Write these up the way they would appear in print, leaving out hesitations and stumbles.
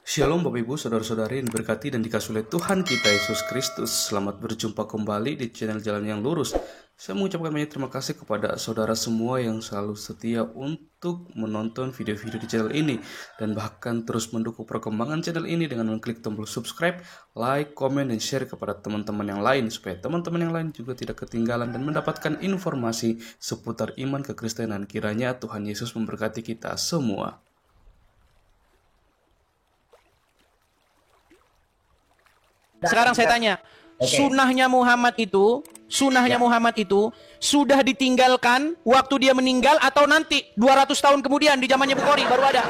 Shalom Bapak Ibu, Saudara-saudari yang diberkati dan dikasihi oleh Tuhan kita Yesus Kristus. Selamat berjumpa kembali di channel Jalan yang Lurus. Saya mengucapkan banyak terima kasih kepada saudara semua yang selalu setia untuk menonton video-video di channel ini dan bahkan terus mendukung perkembangan channel ini dengan mengklik tombol subscribe, like, komen, dan share kepada teman-teman yang lain supaya teman-teman yang lain juga tidak ketinggalan dan mendapatkan informasi seputar iman kekristenan. Kiranya Tuhan Yesus memberkati kita semua. Sekarang saya tanya, sunnahnya Muhammad itu sudah ditinggalkan waktu dia meninggal atau nanti 200 tahun kemudian di zamannya Bukhari baru ada?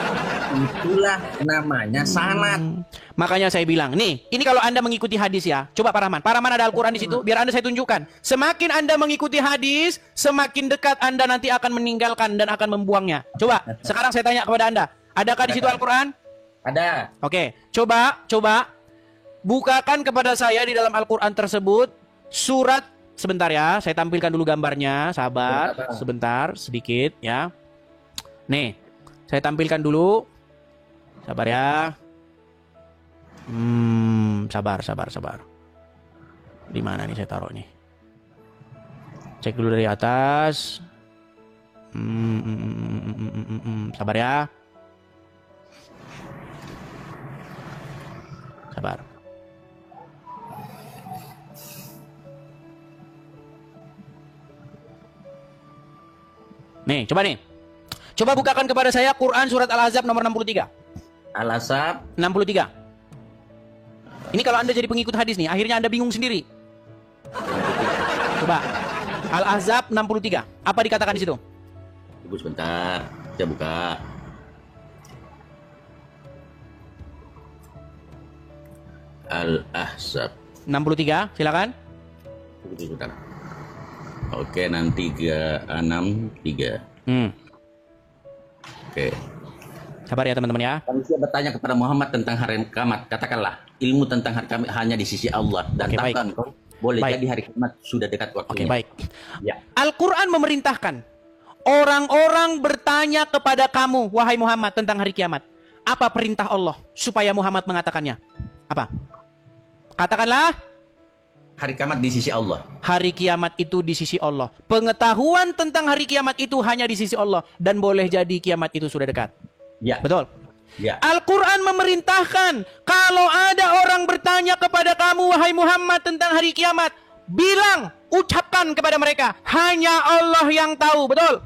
Itulah namanya sanad. Makanya saya bilang, nih, ini kalau Anda mengikuti hadis ya. Coba Pak Rahman ada Al-Quran di situ, biar Anda saya tunjukkan. Semakin Anda mengikuti hadis, semakin dekat Anda nanti akan meninggalkan dan akan membuangnya. Coba, sekarang saya tanya kepada Anda, adakah di situ Al-Quran? Ada. Oke, coba bukakan kepada saya di dalam Al-Quran tersebut surat, sebentar ya, saya tampilkan dulu gambarnya, sabar, sebentar, sedikit ya. Nih, saya tampilkan dulu, sabar ya. Sabar. Di mana nih saya taruh nih? Cek dulu dari atas. Sabar ya. Sabar. Nih, coba nih. Coba bukakan kepada saya Quran surat Al-Ahzab nomor 63. Al-Ahzab 63. Ini kalau Anda jadi pengikut hadis nih, akhirnya Anda bingung sendiri. Coba. Al-Ahzab 63. Apa dikatakan di situ? Tunggu sebentar, saya buka. Al-Ahzab 63, silakan. Tunggu sebentar. Oke, nanti 363. Oke. Sabar ya teman-teman ya. Manusia bertanya kepada Muhammad tentang hari kiamat. Katakanlah, ilmu tentang hari kiamat hanya di sisi Allah. Dan tahukah engkau, boleh jadi hari kiamat sudah dekat waktunya. Oke, baik. Ya. Al-Quran memerintahkan orang-orang bertanya kepada kamu, wahai Muhammad, tentang hari kiamat. Apa perintah Allah supaya Muhammad mengatakannya? Apa? Katakanlah. Hari kiamat di sisi Allah. Hari kiamat itu di sisi Allah. Pengetahuan tentang hari kiamat itu hanya di sisi Allah. Dan boleh jadi kiamat itu sudah dekat. Ya. Betul? Ya. Al-Quran memerintahkan, kalau ada orang bertanya kepada kamu, wahai Muhammad, tentang hari kiamat, bilang, ucapkan kepada mereka, hanya Allah yang tahu. Betul?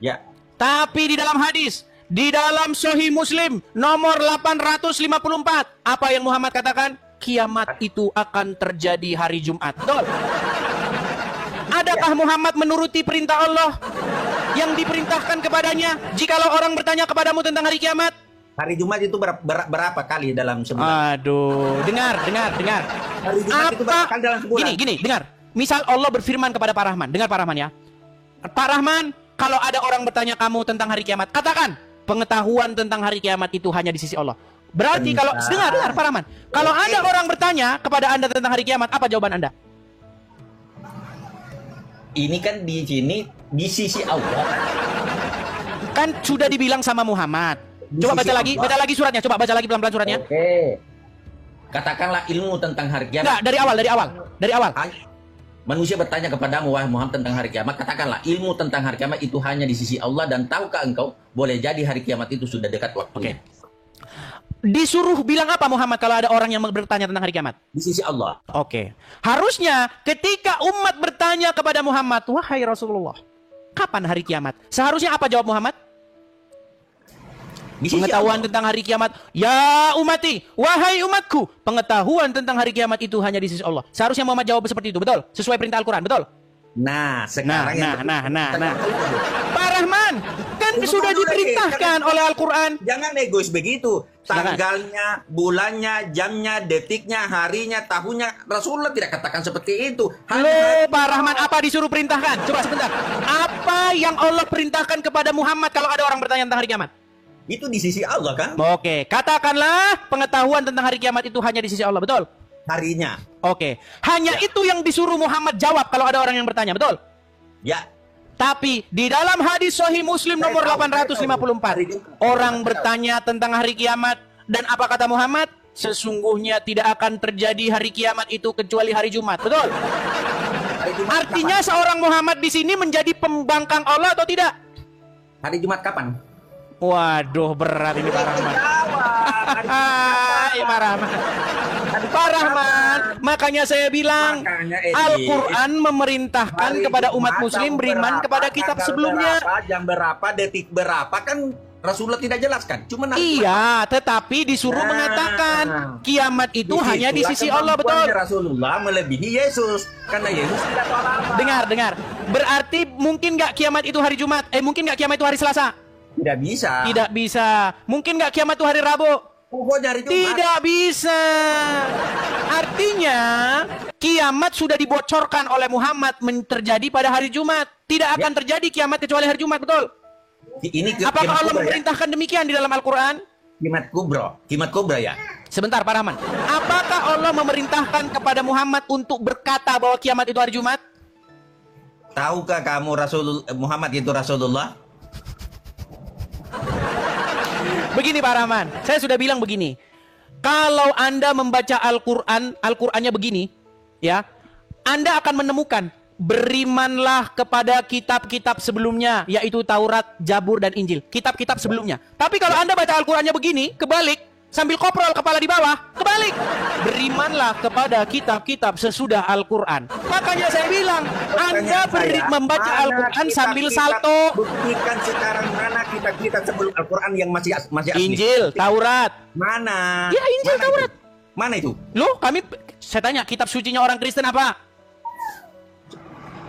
Ya. Tapi di dalam hadis, di dalam Sahih Muslim nomor 854, apa yang Muhammad katakan? Kiamat itu akan terjadi hari Jumat. Betul? Adakah Muhammad menuruti perintah Allah yang diperintahkan kepadanya jikalau orang bertanya kepadamu tentang hari kiamat? Hari Jumat itu berapa kali dalam sebulan? Aduh, dengar. Hari Jumat itu berapa kali dalam sebulan? Gini, dengar. Misal Allah berfirman kepada Pak Rahman. Dengar Pak Rahman ya. Pak Rahman, kalau ada orang bertanya kamu tentang hari kiamat, katakan, pengetahuan tentang hari kiamat itu hanya di sisi Allah. Berarti kalau, dengar Pak Rahman. Kalau ada orang bertanya kepada Anda tentang hari kiamat, apa jawaban Anda? Ini kan di sini di sisi Allah. Kan sudah dibilang sama Muhammad. Coba baca lagi suratnya. Coba baca lagi pelan-pelan suratnya. Oke. Katakanlah ilmu tentang hari kiamat. Enggak, dari awal. Manusia bertanya kepadamu, wahai Muhammad, tentang hari kiamat. Katakanlah ilmu tentang hari kiamat itu hanya di sisi Allah. Dan tahukah engkau, boleh jadi hari kiamat itu sudah dekat waktunya. Disuruh bilang apa Muhammad kalau ada orang yang bertanya tentang hari kiamat? Di sisi Allah. Oke. Harusnya ketika umat bertanya kepada Muhammad, wahai Rasulullah, kapan hari kiamat? Seharusnya apa jawab Muhammad? Pengetahuan tentang hari kiamat, ya umati, wahai umatku, pengetahuan tentang hari kiamat itu hanya di sisi Allah. Seharusnya Muhammad jawab seperti itu, betul? Sesuai perintah Al-Quran, betul? Nah, sekarang Pak Rahman, kan sudah diperintahkan oleh Al-Quran. Jangan egois begitu. Tanggalnya, bulannya, jamnya, detiknya, harinya, tahunnya, Rasulullah tidak katakan seperti itu. Pak Rahman, apa disuruh perintahkan? Coba sebentar. Apa yang Allah perintahkan kepada Muhammad kalau ada orang bertanya tentang hari kiamat? Itu di sisi Allah kan? Oke, katakanlah pengetahuan tentang hari kiamat itu hanya di sisi Allah, betul? Harinya. Oke, hanya itu yang disuruh Muhammad jawab kalau ada orang yang bertanya, betul? Ya. Tapi di dalam hadis Sahih Muslim nomor 854, orang bertanya tentang hari kiamat, Dan apa kata Muhammad? Sesungguhnya tidak akan terjadi hari kiamat itu kecuali hari Jumat. Betul? Hari Jumat Artinya kapan? seorang Muhammad di sini menjadi pembangkang Allah atau tidak? Hari Jumat kapan? Waduh, berat ini Pak Rahman. Hai Pak Rahman. Pak Rahman, makanya saya bilang Makanya, Edi, Al-Quran memerintahkan hari kepada umat Jumat muslim tahun beriman berapa, kepada kitab tanggal sebelumnya. berapa, jam berapa, detik berapa, kan Rasulullah tidak jelaskan. Cuma Iya, tetapi disuruh Nah, mengatakan kiamat itu hanya di sisi disitulah Allah, betul. kemampuannya Rasulullah melebihi Yesus, karena Yesus tidak tahu apa. Dengar. Berarti mungkin nggak kiamat itu hari Jumat? Mungkin nggak kiamat itu hari Selasa? Tidak bisa. Tidak bisa. Mungkin nggak kiamat itu hari Rabu? Pokoknya hari Jumat. Tidak bisa. Artinya kiamat sudah dibocorkan oleh Muhammad terjadi pada hari Jumat. Tidak akan terjadi kiamat kecuali hari Jumat, betul? Ini Apakah kiamat Allah kubra, ya? memerintahkan demikian di dalam Al-Quran? Kiamat kubra ya. Sebentar Pak Rahman. Apakah Allah memerintahkan kepada Muhammad untuk berkata bahwa kiamat itu hari Jumat? Tahukah kamu Muhammad itu Rasulullah? Begini Pak Rahman, saya sudah bilang begini. Kalau Anda membaca Al-Quran, Al-Qurannya begini, ya, Anda akan menemukan berimanlah kepada kitab-kitab sebelumnya, yaitu Taurat, Zabur, dan Injil. Kitab-kitab sebelumnya. Tapi kalau Anda baca Al-Qurannya begini, kebalik, sambil koprol kepala di bawah, kebalik. Berimanlah kepada kitab-kitab sesudah Al-Quran. Makanya saya bilang, Anda membaca Al-Quran sambil salto. Buktikan sekarang mana kitab-kitab sebelum Al-Quran yang masih asli. Injil, Taurat. Mana? Ya, Injil, Mana Taurat. Itu? Mana itu? Loh, saya tanya, kitab sucinya orang Kristen apa?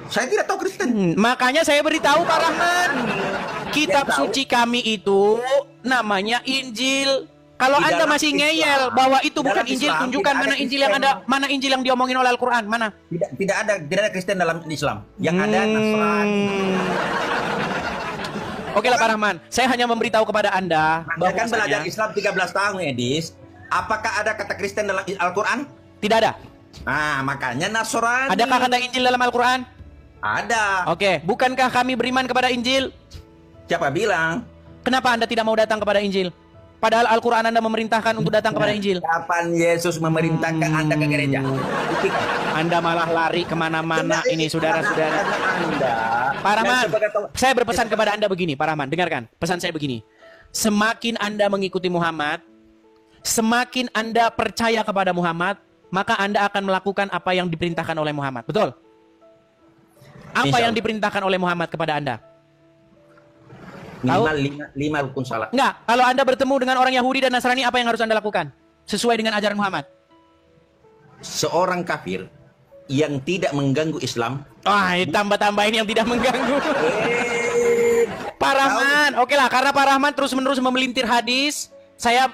Saya tidak tahu Kristen. Makanya saya beritahu Pak Rahman, kitab Dia tahu. suci kami itu namanya Injil. Kalau Di Anda dalam masih Islam, ngeyel bahwa itu di bukan dalam Injil, Islam tunjukkan tidak mana ada Injil yang Kristen. mana Injil yang diomongin oleh Al-Quran, mana? Tidak ada Kristen dalam Islam. Yang ada Nasrani. Oke lah Pak Rahman, saya hanya memberitahu kepada Anda Anda kan belajar bahwasanya Islam 13 tahun, Edis. Apakah ada kata Kristen dalam Al-Quran? tidak ada. Nah, makanya Nasrani. Adakah kata Injil dalam Al-Quran? Ada. Oke, bukankah kami beriman kepada Injil? Siapa bilang? Kenapa Anda tidak mau datang kepada Injil? Padahal Al-Quran Anda memerintahkan untuk datang kepada Injil. Kapan Yesus memerintahkan Anda ke gereja? Buktikan. Anda malah lari kemana-mana ini saudara-saudara. Anda. Pak Rahman, Dan sebagai saya berpesan kepada Anda begini, Pak Rahman, dengarkan. Pesan saya begini. Semakin Anda mengikuti Muhammad, semakin Anda percaya kepada Muhammad, maka Anda akan melakukan apa yang diperintahkan oleh Muhammad. Betul? Apa yang diperintahkan oleh Muhammad kepada Anda? minimal lima rukun salat. Enggak, kalau Anda bertemu dengan orang Yahudi dan Nasrani, apa yang harus Anda lakukan? Sesuai dengan ajaran Muhammad. Seorang kafir yang tidak mengganggu Islam. Tambah-tambahin yang tidak mengganggu. Pak Rahman, oke lah, karena Pak Rahman terus-menerus memelintir hadis, saya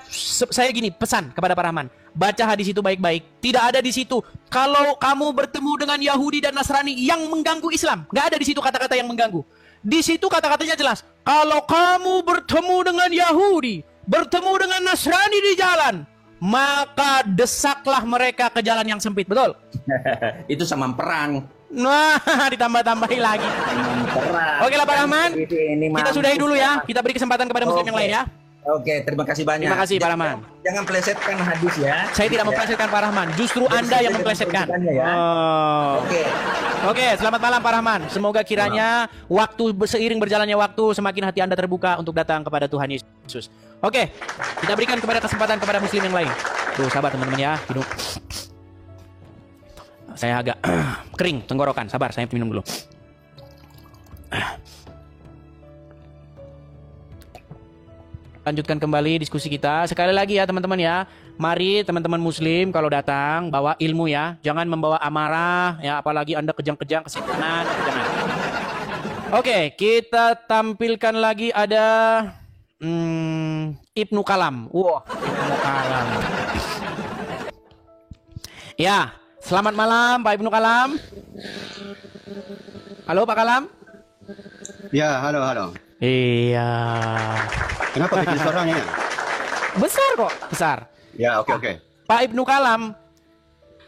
gini pesan kepada Pak Rahman, baca hadis itu baik-baik. Tidak ada di situ kalau kamu bertemu dengan Yahudi dan Nasrani yang mengganggu Islam, nggak ada di situ kata-kata yang mengganggu. Di situ kata-katanya jelas. Kalau kamu bertemu dengan Yahudi, bertemu dengan Nasrani di jalan, maka desaklah mereka ke jalan yang sempit. Betul? Itu sama perang. Nah, ditambah-tambahin lagi. Perang. Oke lah Pak Rahman, Ini kita sudahi dulu ya. Kita beri kesempatan kepada muslim yang lain ya. Oke, terima kasih banyak. Terima kasih Pak Rahman. Jangan plesetkan hadis ya. Saya tidak memplesetkan Pak Rahman, justru Anda yang memplesetkan. Ya. Oh. Oke. Oke, selamat malam Pak Rahman. Semoga kiranya waktu seiring berjalannya waktu semakin hati Anda terbuka untuk datang kepada Tuhan Yesus. Oke, kita berikan kesempatan kepada muslim yang lain. Tuh, sabar teman-teman ya. Hidup. Saya agak kering tenggorokan. Sabar, saya minum dulu. Lanjutkan kembali diskusi kita. Sekali lagi ya teman-teman ya. Mari teman-teman muslim kalau datang bawa ilmu ya. Jangan membawa amarah ya, apalagi Anda kejang-kejang kesetanan, jangan. Oke, kita tampilkan lagi ada Ibnu Kalam. Wah, Ibnu Kalam. Ya, selamat malam Pak Ibnu Kalam. Halo Pak Kalam. Ya, halo. Iya. Kenapa bikin suaranya? Besar kok, besar. Ya, oke. Pak Ibnu Kalam,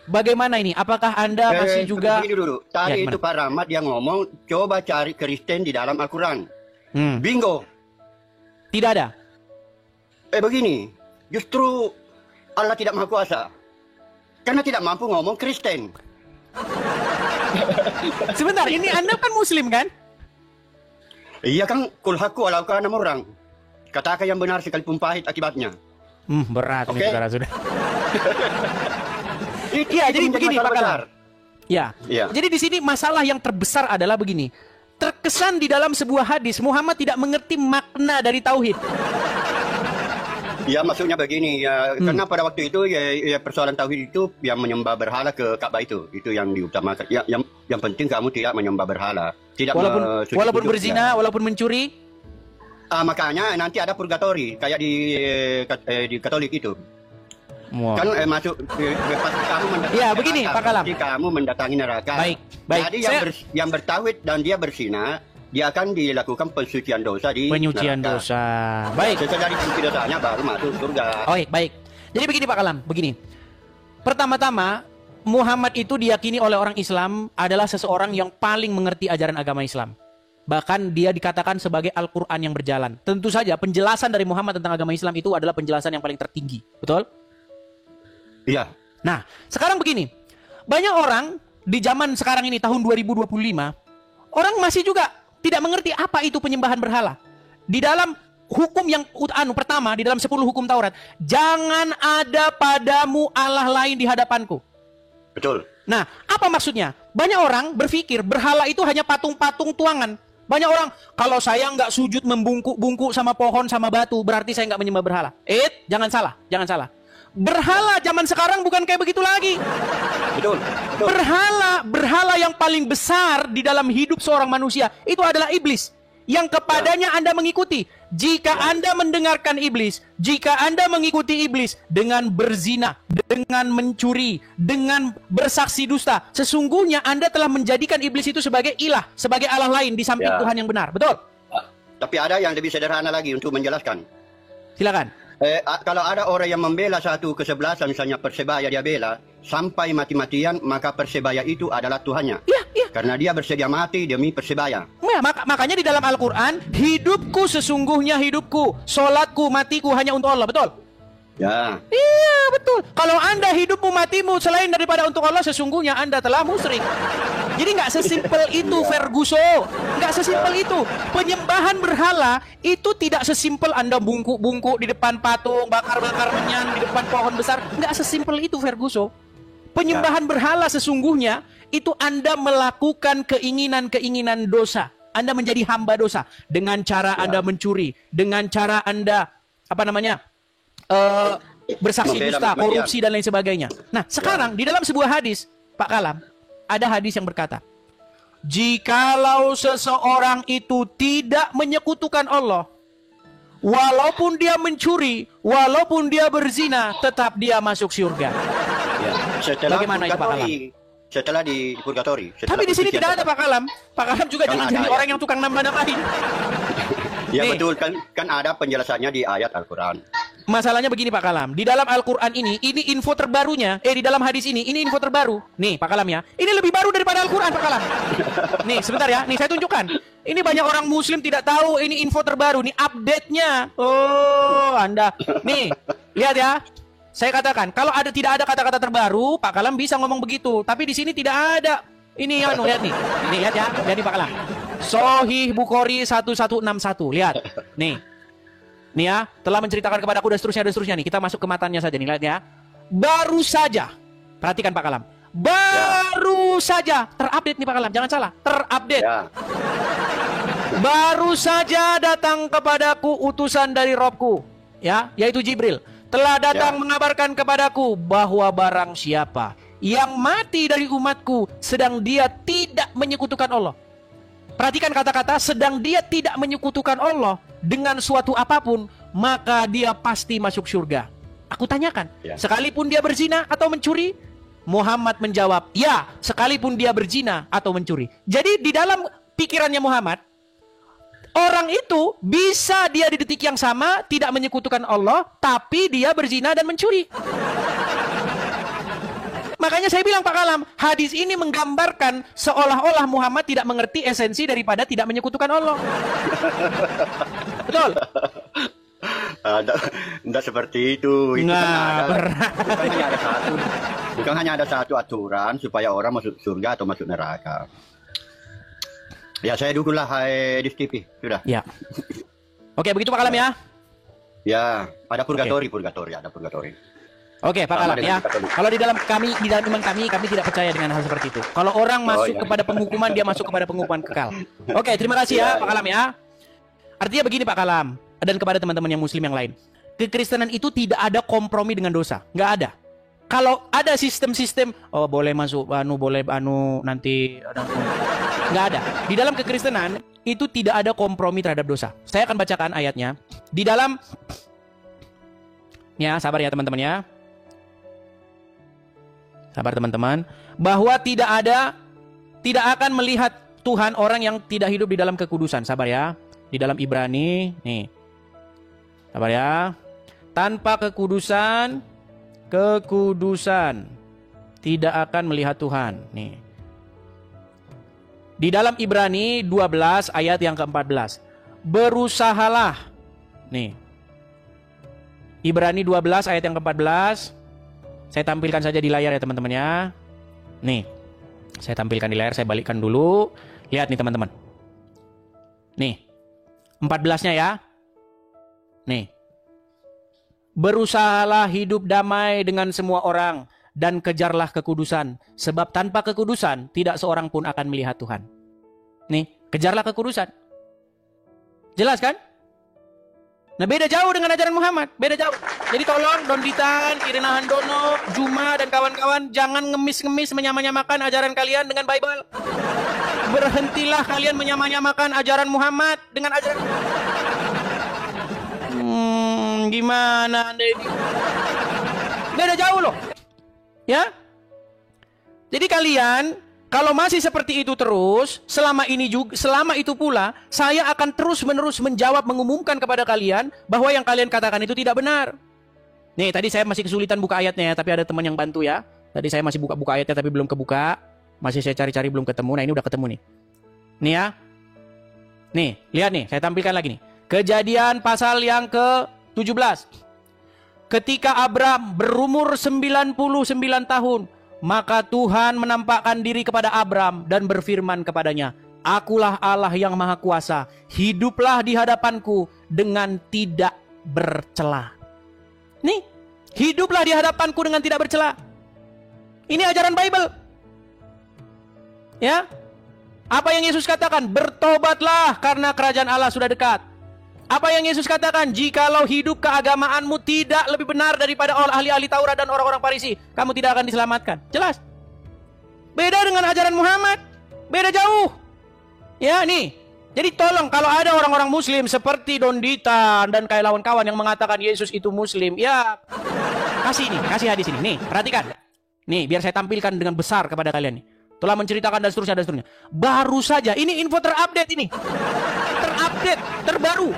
bagaimana ini? Apakah Anda masih juga... Begini dulu, tadi Ya, itu Pak Rahmat yang ngomong, coba cari Kristen di dalam Al-Quran. Hmm. Bingo. Tidak ada. Begini, justru Allah tidak maha kuasa. Karena tidak mampu ngomong Kristen. Sebentar, ini Anda kan Muslim kan? Iya kan, kul haqqu walau kana murran. Katakan yang benar sekalipun pahit akibatnya. Berat ini Oke. saudara sudah. Iya, jadi begini, Pak Kalam. Ya. Iya. Jadi di sini masalah yang terbesar adalah begini. Terkesan di dalam sebuah hadis Muhammad tidak mengerti makna dari tauhid. Ya, maksudnya begini, ya, karena pada waktu itu ya, persoalan tauhid itu yang menyembah berhala ke Ka'bah itu yang diutamakan. Ya, yang penting kamu tidak menyembah berhala, tidak Walaupun berzina, ya. walaupun mencuri. Makanya nanti ada purgatori kayak di Katolik itu. Wow. Kan masuk pasti kamu mendatangi Ya, begini, neraka, Pak Kalam. pasti kamu mendatangi neraka. Baik. Jadi yang bertauhid dan dia berzina, dia akan dilakukan pensucian dosa di Penyucian neraka. dosa. Baik. Setelah dicuci dosanya baru masuk surga. Oh, baik. Jadi begini Pak Kalam, begini. Pertama-tama, Muhammad itu diyakini oleh orang Islam adalah seseorang yang paling mengerti ajaran agama Islam. Bahkan dia dikatakan sebagai Al-Quran yang berjalan. Tentu saja penjelasan dari Muhammad tentang agama Islam itu adalah penjelasan yang paling tertinggi. Betul? Iya. Nah, sekarang begini. Banyak orang di zaman sekarang ini, tahun 2025, orang masih juga tidak mengerti apa itu penyembahan berhala. Di dalam hukum yang pertama, di dalam 10 hukum Taurat, jangan ada padamu Allah lain di hadapanku. Betul. Nah, apa maksudnya? Banyak orang berpikir berhala itu hanya patung-patung tuangan. Banyak orang, kalau saya nggak sujud membungkuk-bungkuk sama pohon sama batu, berarti saya nggak menyembah berhala. Jangan salah, jangan salah. Berhala zaman sekarang bukan kayak begitu lagi. Betul. Berhala yang paling besar di dalam hidup seorang manusia itu adalah iblis. Yang kepadanya Anda mengikuti. Jika Anda mendengarkan iblis, jika Anda mengikuti iblis dengan berzina, dengan mencuri, dengan bersaksi dusta, sesungguhnya Anda telah menjadikan iblis itu sebagai ilah, sebagai Allah lain di samping Ya. Tuhan yang benar. Betul? Tapi ada yang lebih sederhana lagi untuk menjelaskan. Silakan. Kalau ada orang yang membela satu kesebelasan, misalnya Persebaya dia bela, sampai mati-matian, maka Persebaya itu adalah Tuhannya. Iya. Karena dia bersedia mati demi Persebaya. Ya, makanya di dalam Al-Quran, hidupku sesungguhnya hidupku, sholatku, matiku hanya untuk Allah. Betul? Ya. Iya, betul. Kalau Anda hidupmu matimu selain daripada untuk Allah, sesungguhnya Anda telah musyrik. Jadi nggak sesimpel itu, Ferguso. Nggak sesimpel itu. Penyembahan berhala itu tidak sesimpel Anda bungkuk-bungkuk di depan patung, bakar-bakar menyan di depan pohon besar. Nggak sesimpel itu, Ferguso. Penyembahan berhala sesungguhnya itu Anda melakukan keinginan-keinginan dosa. Anda menjadi hamba dosa dengan cara Anda mencuri, dengan cara Anda bersaksi dusta, korupsi dan lain sebagainya. Nah, sekarang di dalam sebuah hadis, Pak Kalam, ada hadis yang berkata, jikalau seseorang itu tidak menyekutukan Allah, walaupun dia mencuri, walaupun dia berzina, tetap dia masuk surga. Ya. Setelah Bagaimana itu, Pak Kalam? Setelah di purgatori. Tapi di sini tidak ada Pak Kalam. Pak Kalam juga jangan jadi orang yang tukang nambah-nambahin. Ya Nih. betul, kan ada penjelasannya di ayat Al-Quran. Masalahnya begini Pak Kalam, di dalam Al-Quran ini info terbarunya, di dalam hadis ini info terbaru. Nih Pak Kalam ya, ini lebih baru daripada Al-Quran Pak Kalam. Nih sebentar ya, nih saya tunjukkan. Ini banyak orang muslim tidak tahu ini info terbaru, nih update-nya. Oh Anda, nih lihat ya. Saya katakan, kalau tidak ada kata-kata terbaru, Pak Kalam bisa ngomong begitu. Tapi di sini tidak ada. Ini lihat nih. Nih lihat ya, lihat nih Pak Kalam. Sahih Bukhari 1161. Lihat. Nih ya, telah menceritakan kepadaku dan seterusnya nih. Kita masuk ke matanya saja nih, lihat ya. Baru saja. Perhatikan Pak Kalam. Baru saja terupdate nih Pak Kalam, jangan salah. Terupdate. Ya. Baru saja datang kepadaku utusan dari Robku, ya, yaitu Jibril. Telah datang mengabarkan kepadaku bahwa barang siapa yang mati dari umatku sedang dia tidak menyekutukan Allah. Perhatikan kata-kata sedang dia tidak menyekutukan Allah dengan suatu apapun, maka dia pasti masuk surga. Aku tanyakan, sekalipun dia berzina atau mencuri? Muhammad menjawab, ya, sekalipun dia berzina atau mencuri. Jadi di dalam pikirannya Muhammad, orang itu bisa dia di detik yang sama tidak menyekutukan Allah, tapi dia berzina dan mencuri. Makanya saya bilang Pak Kalam, hadis ini menggambarkan seolah-olah Muhammad tidak mengerti esensi daripada tidak menyekutukan Allah. Betul? Enggak seperti itu. Itu kan bukan hanya ada satu aturan supaya orang masuk surga atau masuk neraka. Ya saya dululah di TV sudah. Ya. Oke, begitu Pak Kalam ya. Ya, ada purgatori, ada purgatori. Oke, Pak Kalam ya. Kalau di dalam iman kami tidak percaya dengan hal seperti itu. Kalau orang masuk kepada penghukuman, dia masuk kepada penghukuman kekal. Oke, terima kasih ya Pak Kalam ya. Artinya begini Pak Kalam, dan kepada teman-teman yang muslim yang lain. Kekristenan itu tidak ada kompromi dengan dosa. Nggak ada. Kalau ada sistem-sistem, oh boleh masuk, boleh nanti. Nggak ada. Di dalam kekristenan, itu tidak ada kompromi terhadap dosa. Saya akan bacakan ayatnya. Di dalam, ya sabar ya teman-teman ya. Sabar teman-teman. Bahwa tidak akan melihat Tuhan orang yang tidak hidup di dalam kekudusan. Sabar ya. Di dalam Ibrani, nih. Sabar ya. Tanpa kekudusan tidak akan melihat Tuhan. Nih. Di dalam Ibrani 12 ayat yang ke-14. Berusahalah. Nih. Ibrani 12 ayat yang ke-14. Saya tampilkan saja di layar ya teman-teman ya. Nih. Saya tampilkan di layar, saya balikkan dulu. Lihat nih teman-teman. Nih. 14-nya ya. Nih. Berusahalah hidup damai dengan semua orang dan kejarlah kekudusan, sebab tanpa kekudusan tidak seorang pun akan melihat Tuhan. Nih, kejarlah kekudusan. Jelas kan? Nah, beda jauh dengan ajaran Muhammad, beda jauh. Jadi tolong Donditan, Irina Handono, Juma dan kawan-kawan jangan ngemis-ngemis menyamanyamakan ajaran kalian dengan Bible. Berhentilah kalian menyamanyamakan ajaran Muhammad dengan ajaran gimana Anda ini? Beda jauh loh. Ya? Jadi kalian kalau masih seperti itu terus, selama itu pula saya akan terus-menerus mengumumkan kepada kalian bahwa yang kalian katakan itu tidak benar. Nih, tadi saya masih kesulitan buka ayatnya ya, tapi ada teman yang bantu ya. Tadi saya masih buka ayatnya tapi belum kebuka. Masih saya cari-cari belum ketemu. Nah, ini udah ketemu nih. Nih ya. Nih, lihat nih, saya tampilkan lagi nih. Kejadian pasal yang ke-17. Ketika Abram berumur 99 tahun, maka Tuhan menampakkan diri kepada Abram dan berfirman kepadanya, "Akulah Allah yang Maha Kuasa, hiduplah di hadapanku dengan tidak bercela." Nih, hiduplah di hadapanku dengan tidak bercela. Ini ajaran Bible. Ya. Apa yang Yesus katakan? Bertobatlah karena kerajaan Allah sudah dekat. Apa yang Yesus katakan? Jikalau hidup keagamaanmu tidak lebih benar daripada ahli-ahli Taurat dan orang-orang Farisi, kamu tidak akan diselamatkan. Jelas. Beda dengan ajaran Muhammad. Beda jauh. Ya, nih. Jadi tolong kalau ada orang-orang muslim seperti Donditan dan kawan-kawan yang mengatakan Yesus itu muslim, ya kasih hadis ini. Nih, perhatikan. Nih, biar saya tampilkan dengan besar kepada kalian nih. Telah menceritakan dan seterusnya. Baru saja, ini info terupdate ini. Terupdate, terbaru.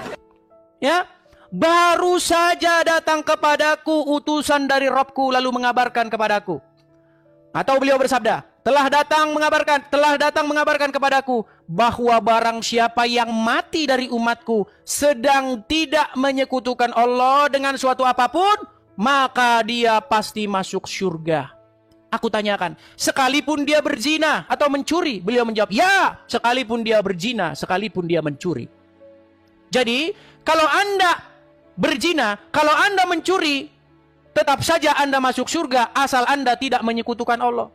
Ya, baru saja datang kepadaku utusan dari Robku lalu mengabarkan kepadaku. Atau beliau bersabda, telah datang mengabarkan kepadaku bahwa barang siapa yang mati dari umatku sedang tidak menyekutukan Allah dengan suatu apapun, maka dia pasti masuk surga. Aku tanyakan, sekalipun dia berzina atau mencuri? Beliau menjawab, ya, sekalipun dia berzina, sekalipun dia mencuri. Jadi, kalau Anda berzina, kalau Anda mencuri, tetap saja Anda masuk surga asal Anda tidak menyekutukan Allah.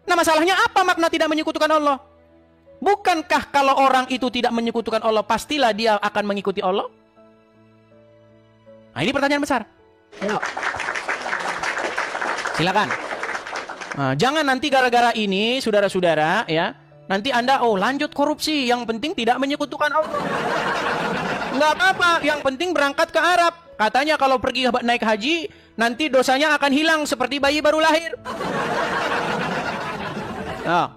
Nah, masalahnya apa makna tidak menyekutukan Allah? Bukankah kalau orang itu tidak menyekutukan Allah, pastilah dia akan mengikuti Allah? Nah, ini pertanyaan besar. Silakan. Nah, jangan nanti gara-gara ini, saudara-saudara, ya, nanti Anda, lanjut korupsi, yang penting tidak menyekutukan Allah. Nggak apa-apa, yang penting berangkat ke Arab. Katanya kalau pergi naik haji, nanti dosanya akan hilang seperti bayi baru lahir. Oh,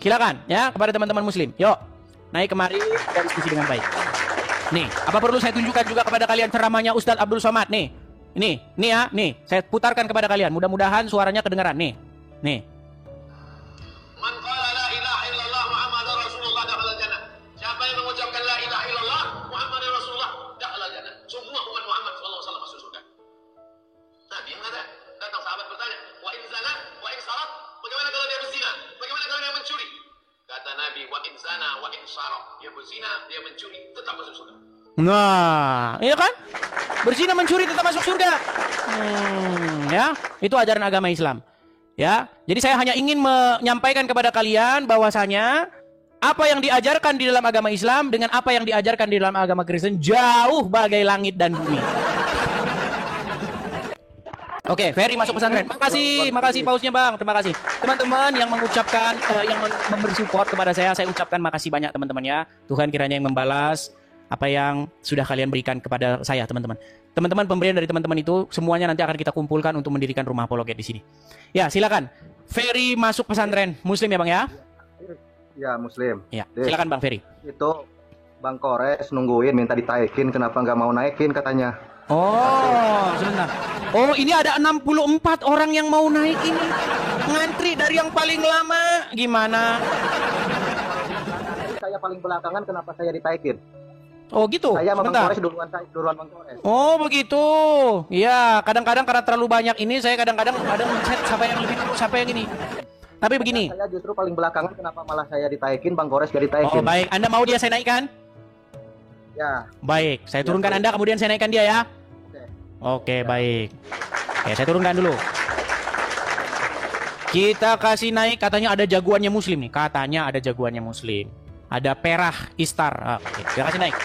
silakan, ya, kepada teman-teman muslim. Yuk, naik kemari dan diskusi dengan baik. Nih, apa perlu saya tunjukkan juga kepada kalian ceramahnya Ustadz Abdul Somad? Nih ya, saya putarkan kepada kalian. Mudah-mudahan suaranya kedengaran, nih. Man qala la ilaha illallah Muhammadur Rasulullah dakhala jannah. Siapa yang mengucapkan la ilaha illallah Muhammadur Rasulullah dakhala jannah. Semua umat Muhammad Sahabat bertanya, wa in zana, wa in sarat, bagaimana kalau dia berzina? Bagaimana kalau dia mencuri? Kata Nabi, wa in zana, wa in sarat, dia berzina, dia mencuri, tetap masuk surga. Nah, iya kan? Berzina mencuri tetap masuk surga. Ya, itu ajaran agama Islam. Ya, jadi saya hanya ingin menyampaikan kepada kalian bahwasanya apa yang diajarkan di dalam agama Islam dengan apa yang diajarkan di dalam agama Kristen jauh bagai langit dan bumi. Oke, Ferry masuk pesantren. Makasih pausnya Bang. Terima kasih. Teman-teman yang mengucapkan, yang memberi support kepada saya ucapkan makasih banyak teman-teman ya. Tuhan kiranya yang membalas apa yang sudah kalian berikan kepada saya, teman-teman. Teman-teman, pemberian dari teman-teman itu semuanya nanti akan kita kumpulkan untuk mendirikan rumah apologet di sini. Ya, silakan. Ferry masuk pesantren Muslim ya Bang ya? Ya, Muslim. Ya, silakan Bang Ferry. Itu Bang Kores nungguin minta ditaikin, kenapa nggak mau naikin katanya. Oh, sebentar. Oh, ini ada 64 orang yang mau naik ini. Ngantri dari yang paling lama. Gimana? Saya paling belakangan, kenapa saya ditaikin? Oh gitu. Saya sama Bang Sebentar. Kores duluan Bang Kores. Oh begitu. Ya, kadang-kadang karena terlalu banyak ini saya kadang-kadang mencet siapa yang lebih dulu, siapa yang ini. Tapi begini. Saya justru paling belakangan, kenapa malah saya ditaikin, Bang Kores gak ditaikin? Oh baik, Anda mau dia saya naikkan? Ya. Baik, saya turunkan Anda kemudian saya naikkan dia ya. Oke, baik. Oke, saya turunkan dulu. Kita kasih naik, katanya ada jagoannya Muslim nih. Katanya ada jagoannya Muslim. Ada Perah Istar. Oke, kita kasih naik.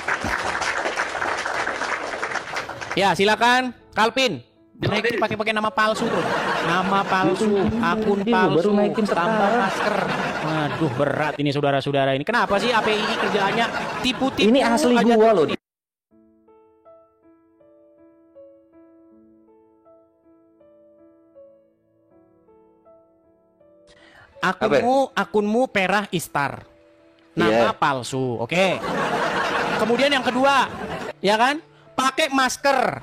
Ya, silakan Kalpin. Naikin pakai nama palsu tuh. Nama palsu, akun palsu, tambah masker. Aduh, berat ini saudara-saudara ini. Kenapa sih API kerjaannya tipu-tipu? Ini asli gua loh. Akunmu Perah Istar. Nama palsu. Oke. Kemudian yang kedua, ya kan? Pakai masker.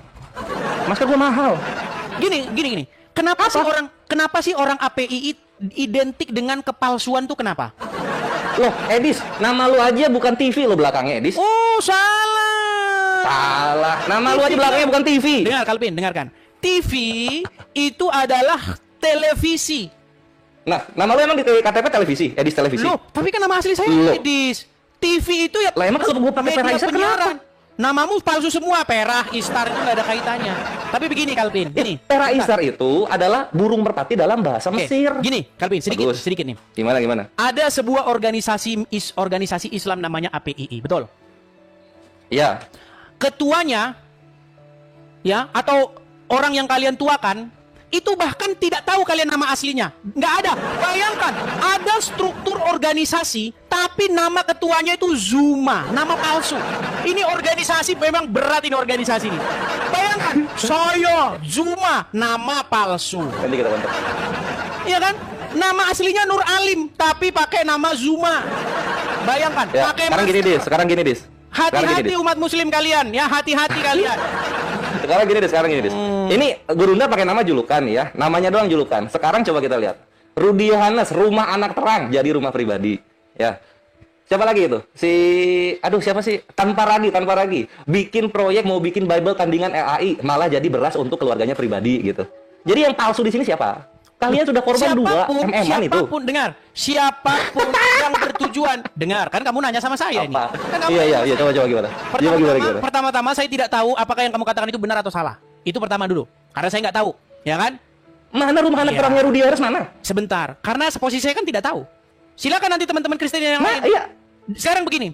Masker gua mahal. Gini. Kenapa sih orang API identik dengan kepalsuan tuh kenapa? Loh, Edis, nama lu aja bukan TV lo belakangnya, Edis. Oh, salah. Salah. Nama lu aja belakangnya bukan TV. Dengar, Kalpin, dengarkan. TV itu adalah televisi. Nah, nama lu emang di KTP televisi, Edis televisi. Loh, tapi kan nama asli saya Loh. Edis. TV itu ya. Lah emang kalau gua pakai media Perah Istar penyiaran. kenapa? Namamu palsu semua, Perah Istar itu nggak ada kaitannya. Tapi begini, Kalpin, gini. Perah Istar itu adalah burung merpati dalam bahasa Oke, Mesir. gini, Kalpin, Bagus. sedikit nih. Gimana? Ada sebuah organisasi Islam namanya APII, betul? Iya. Ketuanya, ya, atau orang yang kalian tuakan, itu bahkan tidak tahu kalian nama aslinya. Nggak ada. Bayangkan, ada struktur organisasi, tapi nama ketuanya itu Zuma, nama palsu. Ini organisasi, memang berat ini organisasi ini. Bayangkan, saya Zuma, nama palsu. Nanti kita kontak. Iya kan? Nama aslinya Nur Alim, tapi pakai nama Zuma. Bayangkan, Ya, pakai sekarang gini, Dis. Hati-hati umat muslim kalian, ya hati-hati kalian. Sekarang gini, Dis. Ini Gurunda pakai nama julukan ya. Namanya doang julukan. Sekarang coba kita lihat. Rudi Yohanes, rumah anak terang jadi rumah pribadi. Ya. Siapa lagi itu? Siapa sih? Tanpa Ragi. Bikin proyek mau bikin Bible tandingan LAI, malah jadi beras untuk keluarganya pribadi gitu. Jadi yang palsu di sini siapa? Kalian sudah korban siapapun, dengar. Siapapun yang bertujuan, dengar. Kan kamu nanya sama saya ini. Kan kamu Iya, coba gimana? Gimana? Pertama-tama saya tidak tahu apakah yang kamu katakan itu benar atau salah. Itu pertama dulu. Karena saya nggak tahu, ya kan? Mana rumah anak terangnya Rudi Yohanes mana? Sebentar, karena posisi saya kan tidak tahu. Silakan nanti teman-teman Kristen yang lain. Iya. Sekarang begini,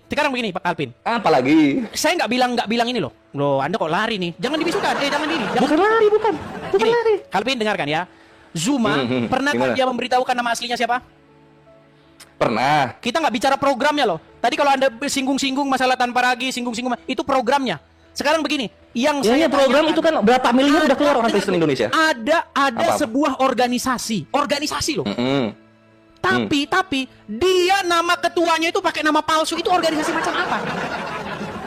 Pak Alvin. Apalagi? Saya nggak bilang ini loh. Loh, Anda kok lari nih? Jangan dibisukan. Jangan ini. Bukan lari. Gini, Alvin dengarkan ya. Zuma, pernahkah dia memberitahukan nama aslinya siapa? Pernah. Kita nggak bicara programnya loh. Tadi kalau Anda singgung-singgung masalah Tanpa Ragi, singgung-singgung, itu programnya. Sekarang begini, yang saya program tanyakan, itu kan berapa miliar udah keluar orang Kristen Indonesia? Ada Apa? sebuah organisasi loh. Tapi dia nama ketuanya itu pakai nama palsu. Itu organisasi macam apa?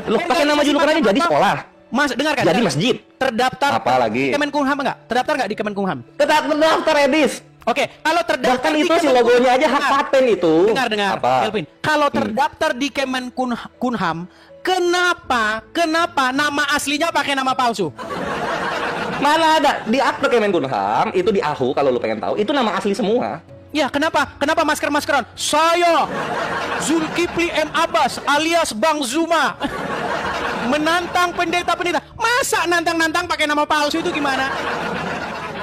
Loh, pakai nama julukannya jadi sekolah. Mas, dengarkan. Jadi masjid. Terdaftar Apa lagi? Kemenkumham enggak? Terdaftar enggak di Kemenkumham? Terdaftar, Edis. Oke, kalau terdaftar Bahkan di itu si logonya aja hak paten itu. Dengar, Apa? Kelvin. Kalau terdaftar di Kemenkumham, kenapa nama aslinya pakai nama palsu? Mana ada di akte Kemenkumham itu di AHU kalau lu pengen tahu itu nama asli semua. Ya, kenapa? Kenapa masker-maskeran? Saya Zulkifli M. Abbas alias Bang Zuma menantang pendeta-pendeta. Masa nantang-nantang pakai nama palsu itu gimana?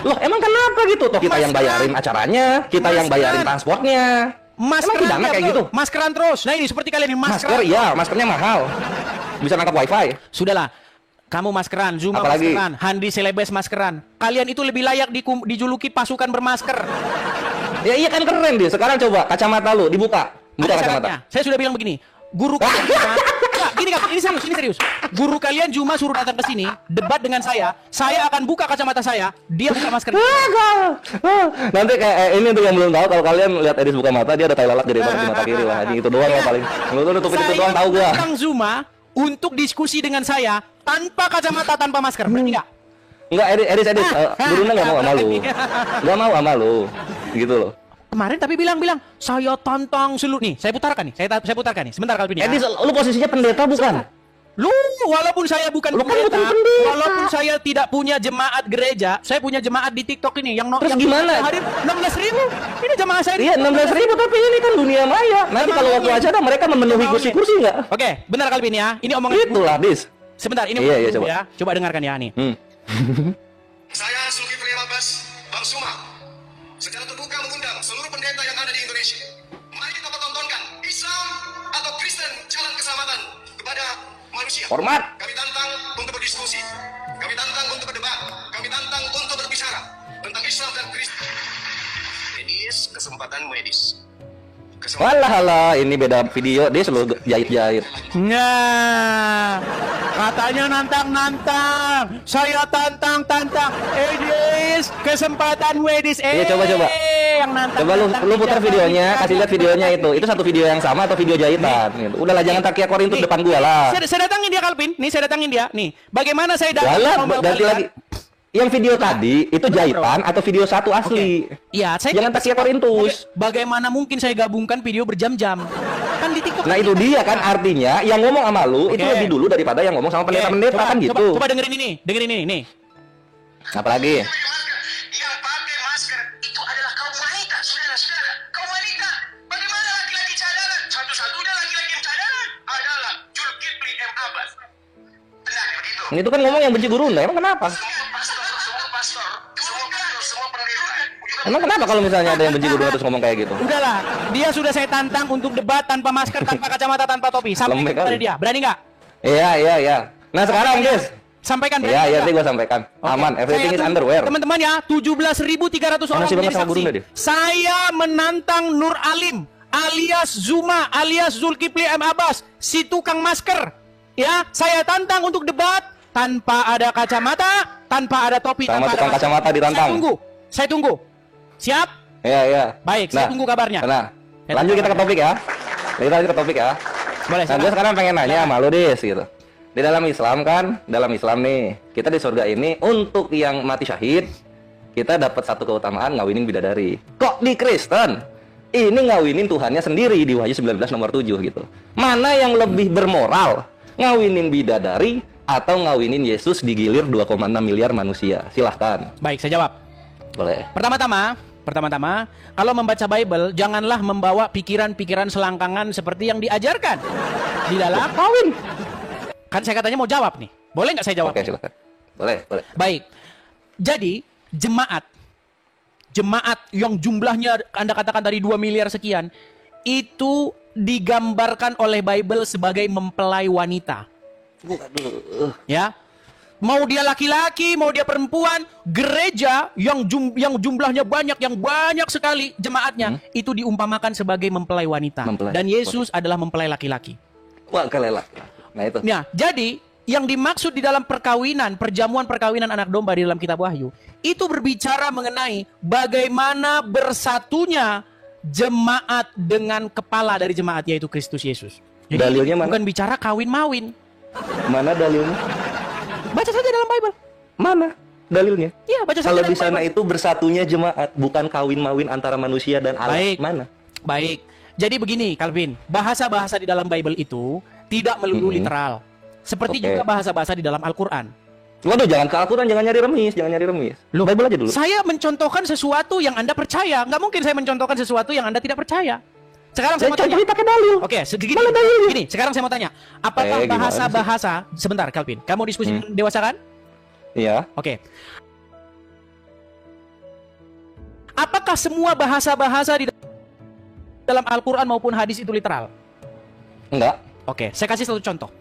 Loh, emang kenapa gitu? Toh kita yang bayarin acaranya, kita yang bayarin transportnya. Emang pidana kayak gitu? Maskeran terus. Nah ini seperti kalian ini Masker, iya, maskernya mahal. Bisa nangkap wifi. Sudahlah. Kamu maskeran, Zuma Apalagi? maskeran, Handi Selebes maskeran. Kalian itu lebih layak dijuluki pasukan bermasker. Ya iya kan keren dia. Sekarang coba kacamata lu dibuka. Buka Ada kacamata. syaratnya. Saya sudah bilang begini. Guru kalian Zuma, enggak, gini kan, ini serius. Guru kalian Zuma suruh datang ke sini, debat dengan saya akan buka kacamata saya, dia buka masker. Nanti kayak ini tuh yang belum tahu kalau kalian lihat Edis buka mata dia ada tai lalat gede banget di mata kiri. Wah, anjing itu doang ya paling. Lu tuh nutupin itu doang tahu gua. Bang Zuma untuk diskusi dengan saya tanpa kacamata, tanpa masker. Berarti enggak? Enggak, Edis, gurunya enggak mau sama lu. Enggak mau sama lu. Gitu loh. Kemarin tapi bilang saya tantang seluruh nih. Saya putarkan nih. Saya putarkan nih. Sebentar Calvin ya. Edis, lu posisinya pendeta bukan? Lu walaupun saya bukan Lu kan pendeta, bukan pendeta. walaupun saya tidak punya jemaat gereja, saya punya jemaat di TikTok ini Terus yang gimana? hadir 16.000. Ini jemaah saya. Iya, 16.000 tapi ini kan dunia maya. Nanti kalau waktu acara mereka memenuhi kursi-kursi enggak? Oke, benar Calvin ya. Ini omongan Itulah, Dis. Sebentar, ini Iya, omongan coba. ya. Coba dengarkan ya nih. Saya Zulkifli Abbas, Bang Zuma, secara terbuka mengundang seluruh pendeta yang ada di Indonesia. Mari kita pertontonkan Islam atau Kristen jalan keselamatan kepada manusia. Hormat. Kami tantang untuk berdiskusi. Kami tantang untuk berdebat. Kami tantang untuk berbicara tentang Islam dan Kristen. Medis, kesempatan medis. Walah, ini beda video, dia selalu jahit-jahit. Nah, katanya nantang. Saya tantang. Edis, kesempatan wedis. Iya, coba. Yang nantang. Coba lu putar videonya, kasih lihat videonya itu. Itu satu video yang sama atau video jahitan gitu. Udahlah jangan takia Korintus depan gua lah. Saya datangin dia Calvin. Nih saya datangin dia. Nih, bagaimana saya Walah, ganti lagi. Yang video tadi itu jahitan atau video satu asli. Iya, saya Jangan takia Korintus. Bagaimana mungkin saya gabungkan video berjam-jam? Kan di TikTok. Nah itu dia kan artinya yang ngomong sama lu itu lebih dulu daripada yang ngomong sama pendeta-pendeta kan gitu. Coba dengerin ini nih. Apalagi? Yang pakai masker itu adalah kaum wanita, saudara-saudara. Kaum wanita, bagaimana laki-laki cadangan? Satu-satunya laki-laki yang cadangan adalah Zulkifli M. Abbas. Benar begitu. Itu kan ngomong yang benci gurunda. Emang kenapa? Semua pastor, semua pendeta. Emang kenapa kalau misalnya ada yang benci gurunda terus ngomong kayak gitu? Udahlah, dia sudah saya tantang untuk debat tanpa masker, tanpa kacamata, tanpa topi. Sampaikan Lembek kepada kali. dia. Berani nggak? Iya. Nah sekarang guys. Sampaikan. berani Iya, nggak? nanti gua sampaikan. Aman, everything is underwear. Teman-teman ya, 17.300 orang Masih banget menjadi sama gurunda saksi. dia. Saya menantang Nur Alim alias Zuma alias Zulkifli M. Abbas, si tukang masker. Ya, saya tantang untuk debat tanpa ada kacamata, tanpa ada topi, Sama tanpa tukang ada masker. kacamata ditantang. Saya tunggu. Siap? Iya. Baik, saya tunggu kabarnya. Nah, Saya lanjut tunggu kita ke topik ya. Kita lanjut ke topik ya. Boleh, Nah, gue sekarang pengen nanya sama lu Dis gitu. Di dalam Islam kan, dalam Islam nih, kita di surga ini untuk yang mati syahid, kita dapat satu keutamaan ngawinin bidadari. Kok di Kristen ini ngawinin Tuhannya sendiri di Wahyu 19 nomor 7 gitu. Mana yang lebih bermoral? Ngawinin bidadari atau ngawinin Yesus digilir 2,6 miliar manusia? Silahkan. Baik, saya jawab. Boleh. Pertama-tama, kalau membaca Bible, janganlah membawa pikiran-pikiran selangkangan seperti yang diajarkan di dalam Kawin. Kan saya katanya mau jawab nih. Boleh nggak saya jawab? Oke, silahkan. Boleh. Baik. Jadi, jemaat yang jumlahnya Anda katakan tadi 2 miliar sekian, itu digambarkan oleh Bible sebagai mempelai wanita. Ya. Mau dia laki-laki, mau dia perempuan, gereja yang jumlahnya banyak, yang banyak sekali jemaatnya, itu diumpamakan sebagai mempelai wanita. Dan Yesus adalah mempelai laki-laki. Wah, kelelak. Nah, itu. Nah, jadi yang dimaksud di dalam perjamuan perkawinan anak domba di dalam kitab Wahyu, itu berbicara mengenai bagaimana bersatunya jemaat dengan kepala dari jemaat, yaitu Kristus Yesus. Jadi, dalilnya mana? bukan bicara kawin-mawin. Mana dalilnya? Baca saja dalam Bible. Mana dalilnya? Iya, baca saja Kalau dalam di sana Bible. itu bersatunya jemaat, bukan kawin-mawin antara manusia dan Allah. Baik. Mana? Baik. Jadi begini, Calvin, bahasa-bahasa di dalam Bible itu tidak melulu literal. Seperti Oke. juga bahasa-bahasa di dalam Al-Quran. Waduh, jangan ke Al-Quran, jangan nyari remis, jangan nyari remis. Loh, Bible aja dulu. Saya mencontohkan sesuatu yang Anda percaya. Nggak mungkin saya mencontohkan sesuatu yang Anda tidak percaya. Sekarang saya mau tanya. pakai dalil. Oke, segini. Mana dalilnya? Gini, sekarang saya mau tanya. Apakah gimana bahasa-bahasa sebentar, Calvin. Kamu diskusi dewasa kan? Iya. Oke. Apakah semua bahasa-bahasa di dalam Al-Quran maupun hadis itu literal? Enggak. Oke, saya kasih satu contoh.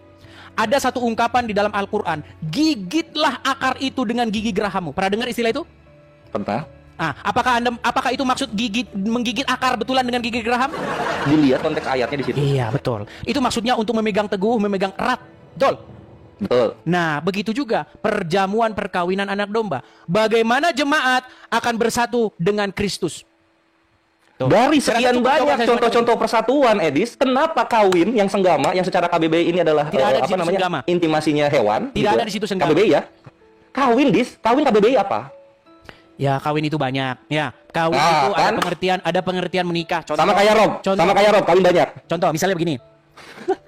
Ada satu ungkapan di dalam Al-Quran, gigitlah akar itu dengan gigi gerahammu. Pernah dengar istilah itu? Pernah. Ah, apakah itu maksud menggigit akar betulan dengan gigi geraham? Dilihat konteks ayatnya di situ. Iya, betul. Itu maksudnya untuk memegang teguh, memegang erat. Betul. Betul. Nah, begitu juga perjamuan perkawinan anak domba. Bagaimana jemaat akan bersatu dengan Kristus? Tuh. Dari Saya sekian rasa cukup banyak jawaban saya contoh-contoh persatuan, Edis, kenapa kawin yang senggama, yang secara KBBI ini adalah Tidak ada di situ senggama. intimasinya hewan? Tidak ada di situ senggama. KBBI ya? Kawin, kawin KBBI apa? Ya, kawin itu banyak. Ya, kawin Nah, itu kan? ada pengertian menikah. Contoh, Sama kayak Rob, kawin banyak. Contoh, misalnya begini.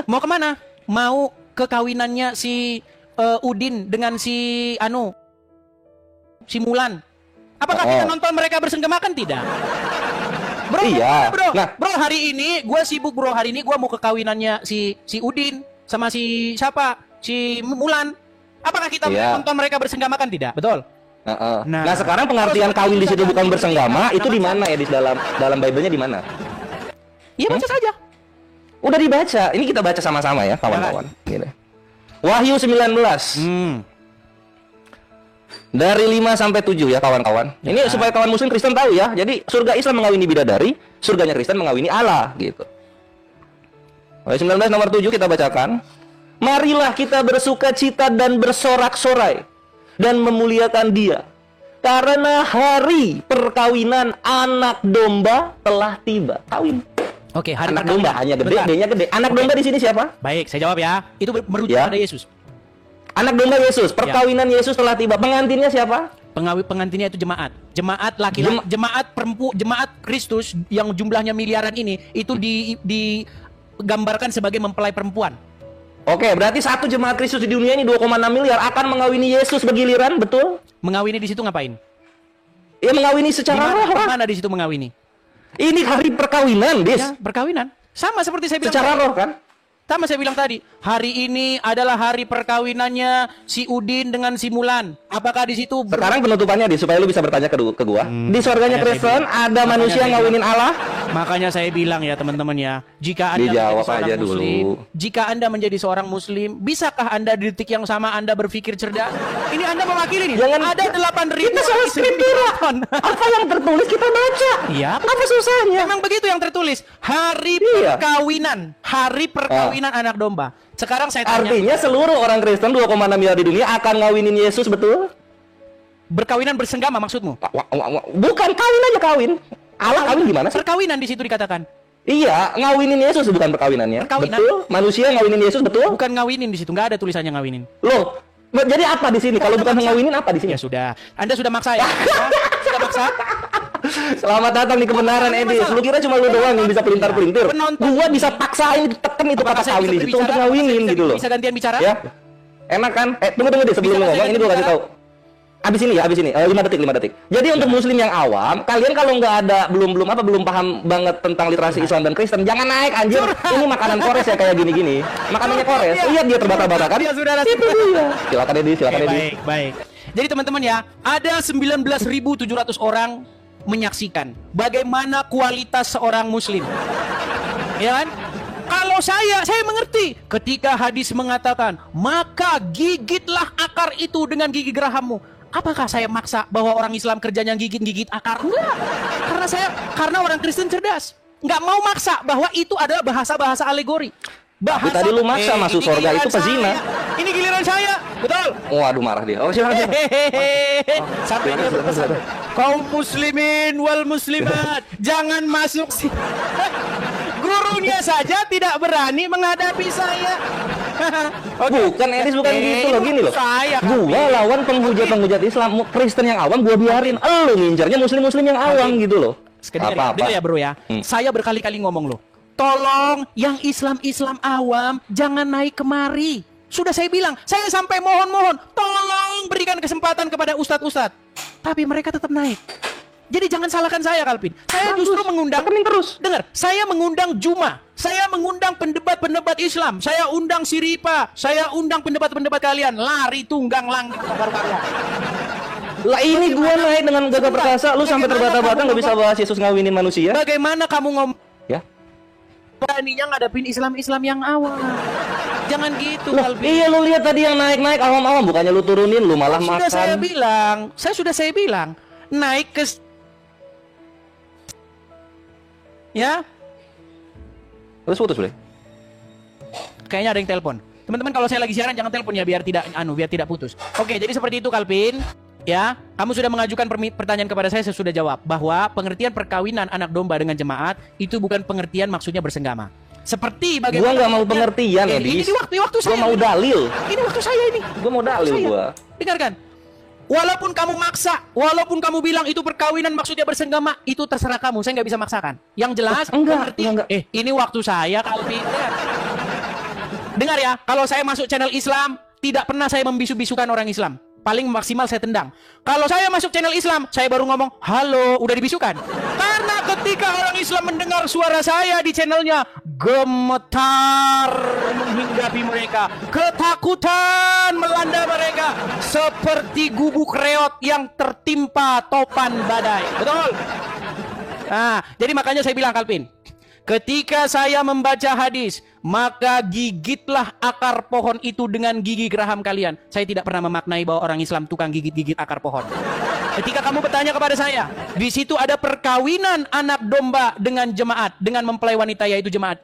Mau kemana? Mau ke kawinannya si Udin dengan si Mulan. Apakah kita nonton mereka bersenggamakan? Tidak. Bro, Iya. Bro, hari ini gue sibuk bro. Hari ini gue mau ke kawinannya si Udin sama si siapa? Si Mulan. Apakah kita nonton mereka bersenggamakan? Tidak. Betul. Nah, sekarang pengertian kawin di situ bukan bersenggama, itu di mana ya, dalam Bible-nya di mana? Iya, baca saja. Udah dibaca. Ini kita baca sama-sama ya, kawan-kawan. Gini. Wahyu 19. Dari 5 sampai 7 ya, kawan-kawan. Ini supaya kawan muslim Kristen tahu ya. Jadi surga Islam mengawini bidadari, surganya Kristen mengawini Allah gitu. Wahyu 19 nomor 7 kita bacakan. Marilah kita bersukacita dan bersorak-sorai dan memuliakan Dia, karena hari perkawinan anak domba telah tiba. Kawin. Oke, hari Anak domba hanya gede, D-nya gede. Anak domba di sini siapa? Baik, saya jawab ya. Itu merujuk pada Yesus. Anak domba Yesus, perkawinan Yesus telah tiba. Pengantinnya siapa? Pengantinnya itu jemaat. Jemaat laki-laki, jemaat Kristus yang jumlahnya miliaran ini itu digambarkan sebagai mempelai perempuan. Oke, berarti satu jemaat Kristus di dunia ini 2,6 miliar akan mengawini Yesus bergiliran, betul? Mengawini di situ ngapain? Iya, mengawini secara roh. Mana di situ mengawini? Ini hari perkawinan, Dis. Ya, perkawinan. Sama seperti saya bilang. Secara roh kan? Sama saya bilang tadi, hari ini adalah hari perkawinannya si Udin dengan si Mulan. Apakah di situ sekarang penutupannya supaya lu bisa bertanya ke gua. Di surganya Kristen ada manusia ngawinin Allah? Makanya saya bilang ya teman-teman ya, jika Anda dijawab menjadi aja muslim, dulu. Jika Anda menjadi seorang muslim, bisakah Anda di detik yang sama Anda berpikir cerdas? Ini Anda mewakili nih. Jangan, ada 8.000 kita soal skriptura. Apa yang tertulis kita baca. Iya. Apa susahnya? Memang begitu yang tertulis. Hari perkawinan anak domba. Sekarang saya tanya. Artinya seluruh orang Kristen 2,6 miliar di dunia akan ngawinin Yesus, betul? Berkawinan bersenggama maksudmu? Bukan, kawin aja kawin. Allah kawin gimana sih? Perkawinan di situ dikatakan. Iya, ngawinin Yesus bukan perkawinannya. Perkawinan. Betul? Manusia ngawinin Yesus, betul? Bukan ngawinin di situ, nggak ada tulisannya ngawinin. Loh, jadi apa di sini? Kalau bukan ngawinin apa di sini? Ya sudah. Anda sudah maksa ya? Sudah maksa? Selamat datang di kebenaran, Edis. Lu kira cuma lu doang yang bisa pelintar-pelintir? Gua bisa paksain tekan itu kata kawin di situ untuk ngawinin gitu loh. Bisa gantian bicara? Ya. Enak kan? Tunggu deh sebelum lu ngomong ini gua kasih tahu. Abis ini 5 detik. Jadi untuk muslim yang awam, kalian kalau nggak ada belum paham banget tentang literasi Islam dan Kristen, jangan naik anjir. Ini makanan Kores ya kayak gini-gini. Makanannya Kores. Lihat dia terbata-bata kan? Itu dia. Silakan Edis. Baik. Jadi teman-teman ya, ada 19.700 orang menyaksikan bagaimana kualitas seorang muslim. Ya kan? Kalau saya mengerti ketika hadis mengatakan, maka gigitlah akar itu dengan gigi gerahammu. Apakah saya maksa bahwa orang Islam kerjanya gigit akar? Enggak. Karena orang Kristen cerdas. Enggak mau maksa bahwa itu adalah bahasa-bahasa alegori. Tapi tadi lu maksa masuk surga itu pezina. Ini giliran saya. Betul. Waduh, marah dia. Oh, silakan. Sampai dia berpesan, kaum muslimin wal muslimat, jangan masuk sini. Gurunya saja tidak berani menghadapi saya. Bukan, Edis, bukan gitu loh, gini loh. Gua lawan penghujat Islam Kristen yang awam, gua biarin. Lu ngincarnya muslim yang awam gitu loh. Apa-apa ya bro ya. Saya berkali-kali ngomong loh. Tolong yang Islam awam jangan naik kemari. Sudah saya bilang, saya sampai mohon-mohon, tolong berikan kesempatan kepada ustadz-ustadz. Tapi mereka tetap naik. Jadi jangan salahkan saya, Kalvin. Saya justru mengundang terus. Dengar, saya mengundang Juma, saya mengundang pendebat-pendebat Islam, saya undang Siripa, saya undang pendebat-pendebat kalian. Lari tunggang langit kabar-kabar. Lah ini gua naik dengan gagah perkasa, lu sampai terbata-bata nggak bisa bahas Yesus ngawinin manusia. Bagaimana kamu ngomong? Ya. Beraninya ngadepin Islam-Islam yang awam. Jangan gitu, Loh, Kalvin. iya lu lihat tadi yang naik-naik awam-awam, bukannya lu turunin, lu malah makan. Sudah saya bilang, naik ke ya. Terus putus boleh? Kayaknya ada yang telepon. Teman-teman, kalau saya lagi siaran jangan telepon ya, biar tidak putus. Oke, jadi seperti itu, Kalvin. Ya, kamu sudah mengajukan pertanyaan kepada saya sudah jawab bahwa pengertian perkawinan anak domba dengan jemaat itu bukan pengertian maksudnya bersenggama. Seperti bagaimana? Gua nggak mau pengertian, Edis. Ini waktu saya. Gua mau dalil. Ini waktu saya ini. Gua mau dalil gua. Dengarkan. Walaupun kamu maksa, walaupun kamu bilang itu perkawinan maksudnya bersenggama, itu terserah kamu. Saya nggak bisa maksakan. Yang jelas, enggak. Ini waktu saya, Kalvin. Dengar ya, kalau saya masuk channel Islam, tidak pernah saya membisu-bisukan orang Islam. Paling maksimal saya tendang. Kalau saya masuk channel Islam, saya baru ngomong, halo, udah dibisukan. Karena ketika orang Islam mendengar suara saya di channelnya, gemetar menghinggapi mereka. Ketakutan melanda mereka. Seperti gubuk reot yang tertimpa topan badai. Betul? Nah, jadi makanya saya bilang, Kalvin, ketika saya membaca hadis, maka gigitlah akar pohon itu dengan gigi geraham kalian. Saya tidak pernah memaknai bahwa orang Islam tukang gigit-gigit akar pohon. Ketika kamu bertanya kepada saya, di situ ada perkawinan anak domba dengan jemaat, dengan mempelai wanita yaitu jemaat.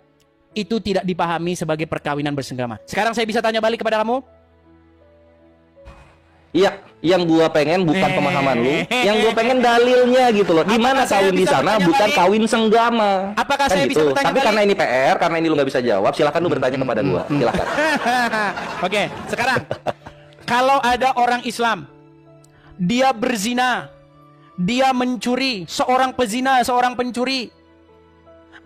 Itu tidak dipahami sebagai perkawinan bersenggama. Sekarang saya bisa tanya balik kepada kamu? Iya, yang gua pengen bukan pemahaman lu, yang gua pengen dalilnya gitu loh. Di mana kawin di sana bukan kawin senggama. Apakah kan saya gitu. bisa bertanya Tapi balik? karena ini PR, karena ini lu nggak bisa jawab, silakan lu bertanya kepada gua. Silakan. Oke, sekarang kalau ada orang Islam, dia berzina, dia mencuri, seorang pezina, seorang pencuri,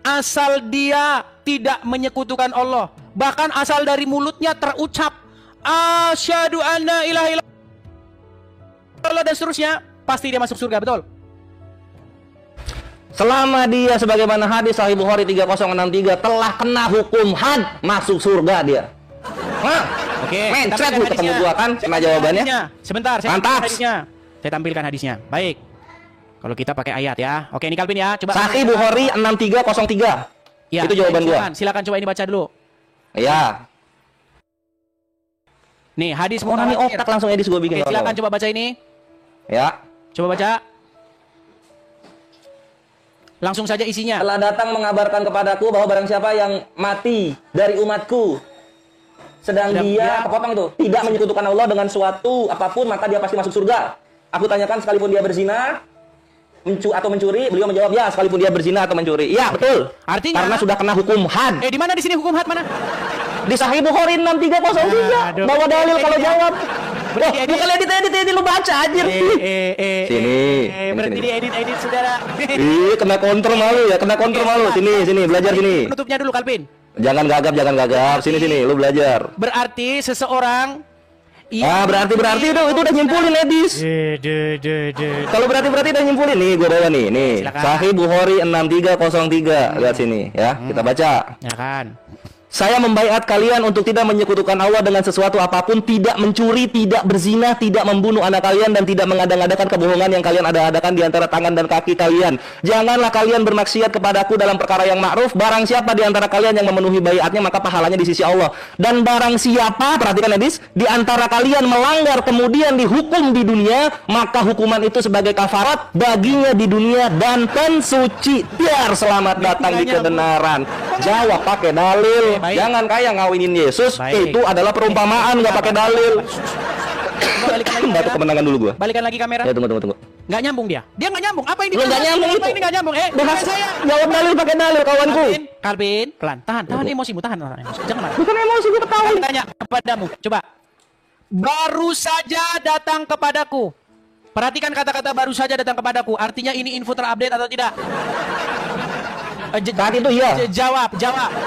asal dia tidak menyekutukan Allah, bahkan asal dari mulutnya terucap asyhadu anna ilaha illallah dan seterusnya, pasti dia masuk surga, betul? Selama dia sebagaimana hadis Sahih Bukhari 3063 telah kena hukum had, masuk surga dia. Hah? Oke, mencret lu ketemu gua kan, kena jawabannya. Sebentar, saya mantap. Saya tampilkan hadisnya. Baik. Kalau kita pakai ayat ya. Oke, ini Kalvin ya. Coba Sahih Bukhari 6303. Ya, itu jawaban gua. Silakan coba ini baca dulu. Iya. Nih, hadis Orang ini otak langsung Edis gua bikin. Oke, silakan coba baca ini. Ya. Coba baca. Langsung saja isinya. Telah datang mengabarkan kepadaku bahwa barang siapa yang mati dari umatku sedang dia kepotong itu tidak menyekutukan Allah dengan suatu apapun, maka dia pasti masuk surga. Aku tanyakan sekalipun dia berzina atau mencuri, beliau menjawab ya, sekalipun dia berzina atau mencuri. Iya, betul. Artinya karena sudah kena hukum had. Di mana di sini hukum had mana? Di Sahih Bukhari 6303. Bawa dalil kalau jawab. Bukan edit lu baca anjir. Sini. Berarti diedit saudara. Ih, kena kontrol malu ya, kena kontrol malu. Sini, belajar sini. Tutupnya dulu, Kalvin. Jangan gagap. Sini, lu belajar. Berarti seseorang berarti itu udah nyimpulin Edis. Kalau berarti udah nyimpulin nih, gua bawa nih. Sahih Bukhari 6303. Lihat sini ya, kita baca. Ya kan. Saya membaiat kalian untuk tidak menyekutukan Allah dengan sesuatu apapun, tidak mencuri, tidak berzina, tidak membunuh anak kalian, dan tidak mengadang-adakan kebohongan yang kalian ada-adakan di antara tangan dan kaki kalian. Janganlah kalian bermaksiat kepadaku dalam perkara yang ma'ruf. Barang siapa di antara kalian yang memenuhi baiatnya, maka pahalanya di sisi Allah. Dan barang siapa, perhatikan Edis, di antara kalian melanggar kemudian dihukum di dunia, maka hukuman itu sebagai kafarat baginya di dunia dan pensuci. Biar selamat datang di kebenaran. Jawab pakai dalil. Baik. Jangan kayak ngawinin Yesus. Baik. Itu adalah perumpamaan, nggak pakai dalil. Balikan lagi Batu kamera. kemenangan dulu gua. Balikan lagi kamera. Ya, tunggu. Nggak nyambung dia. Dia nggak nyambung. Apa ini? Lu nggak nyambung Apa itu. ini nggak nyambung? Bahas saya. jawab dalil pakai dalil, kawanku. Kalvin, pelan. Tahan emosimu, tahan emosi. Jangan marah. Bukan emosi, gua ketawa. Saya tanya kepadamu. Coba. Baru saja datang kepadaku. Perhatikan kata-kata baru saja datang kepadaku. Artinya ini info terupdate atau tidak? Saat itu iya. Jawab.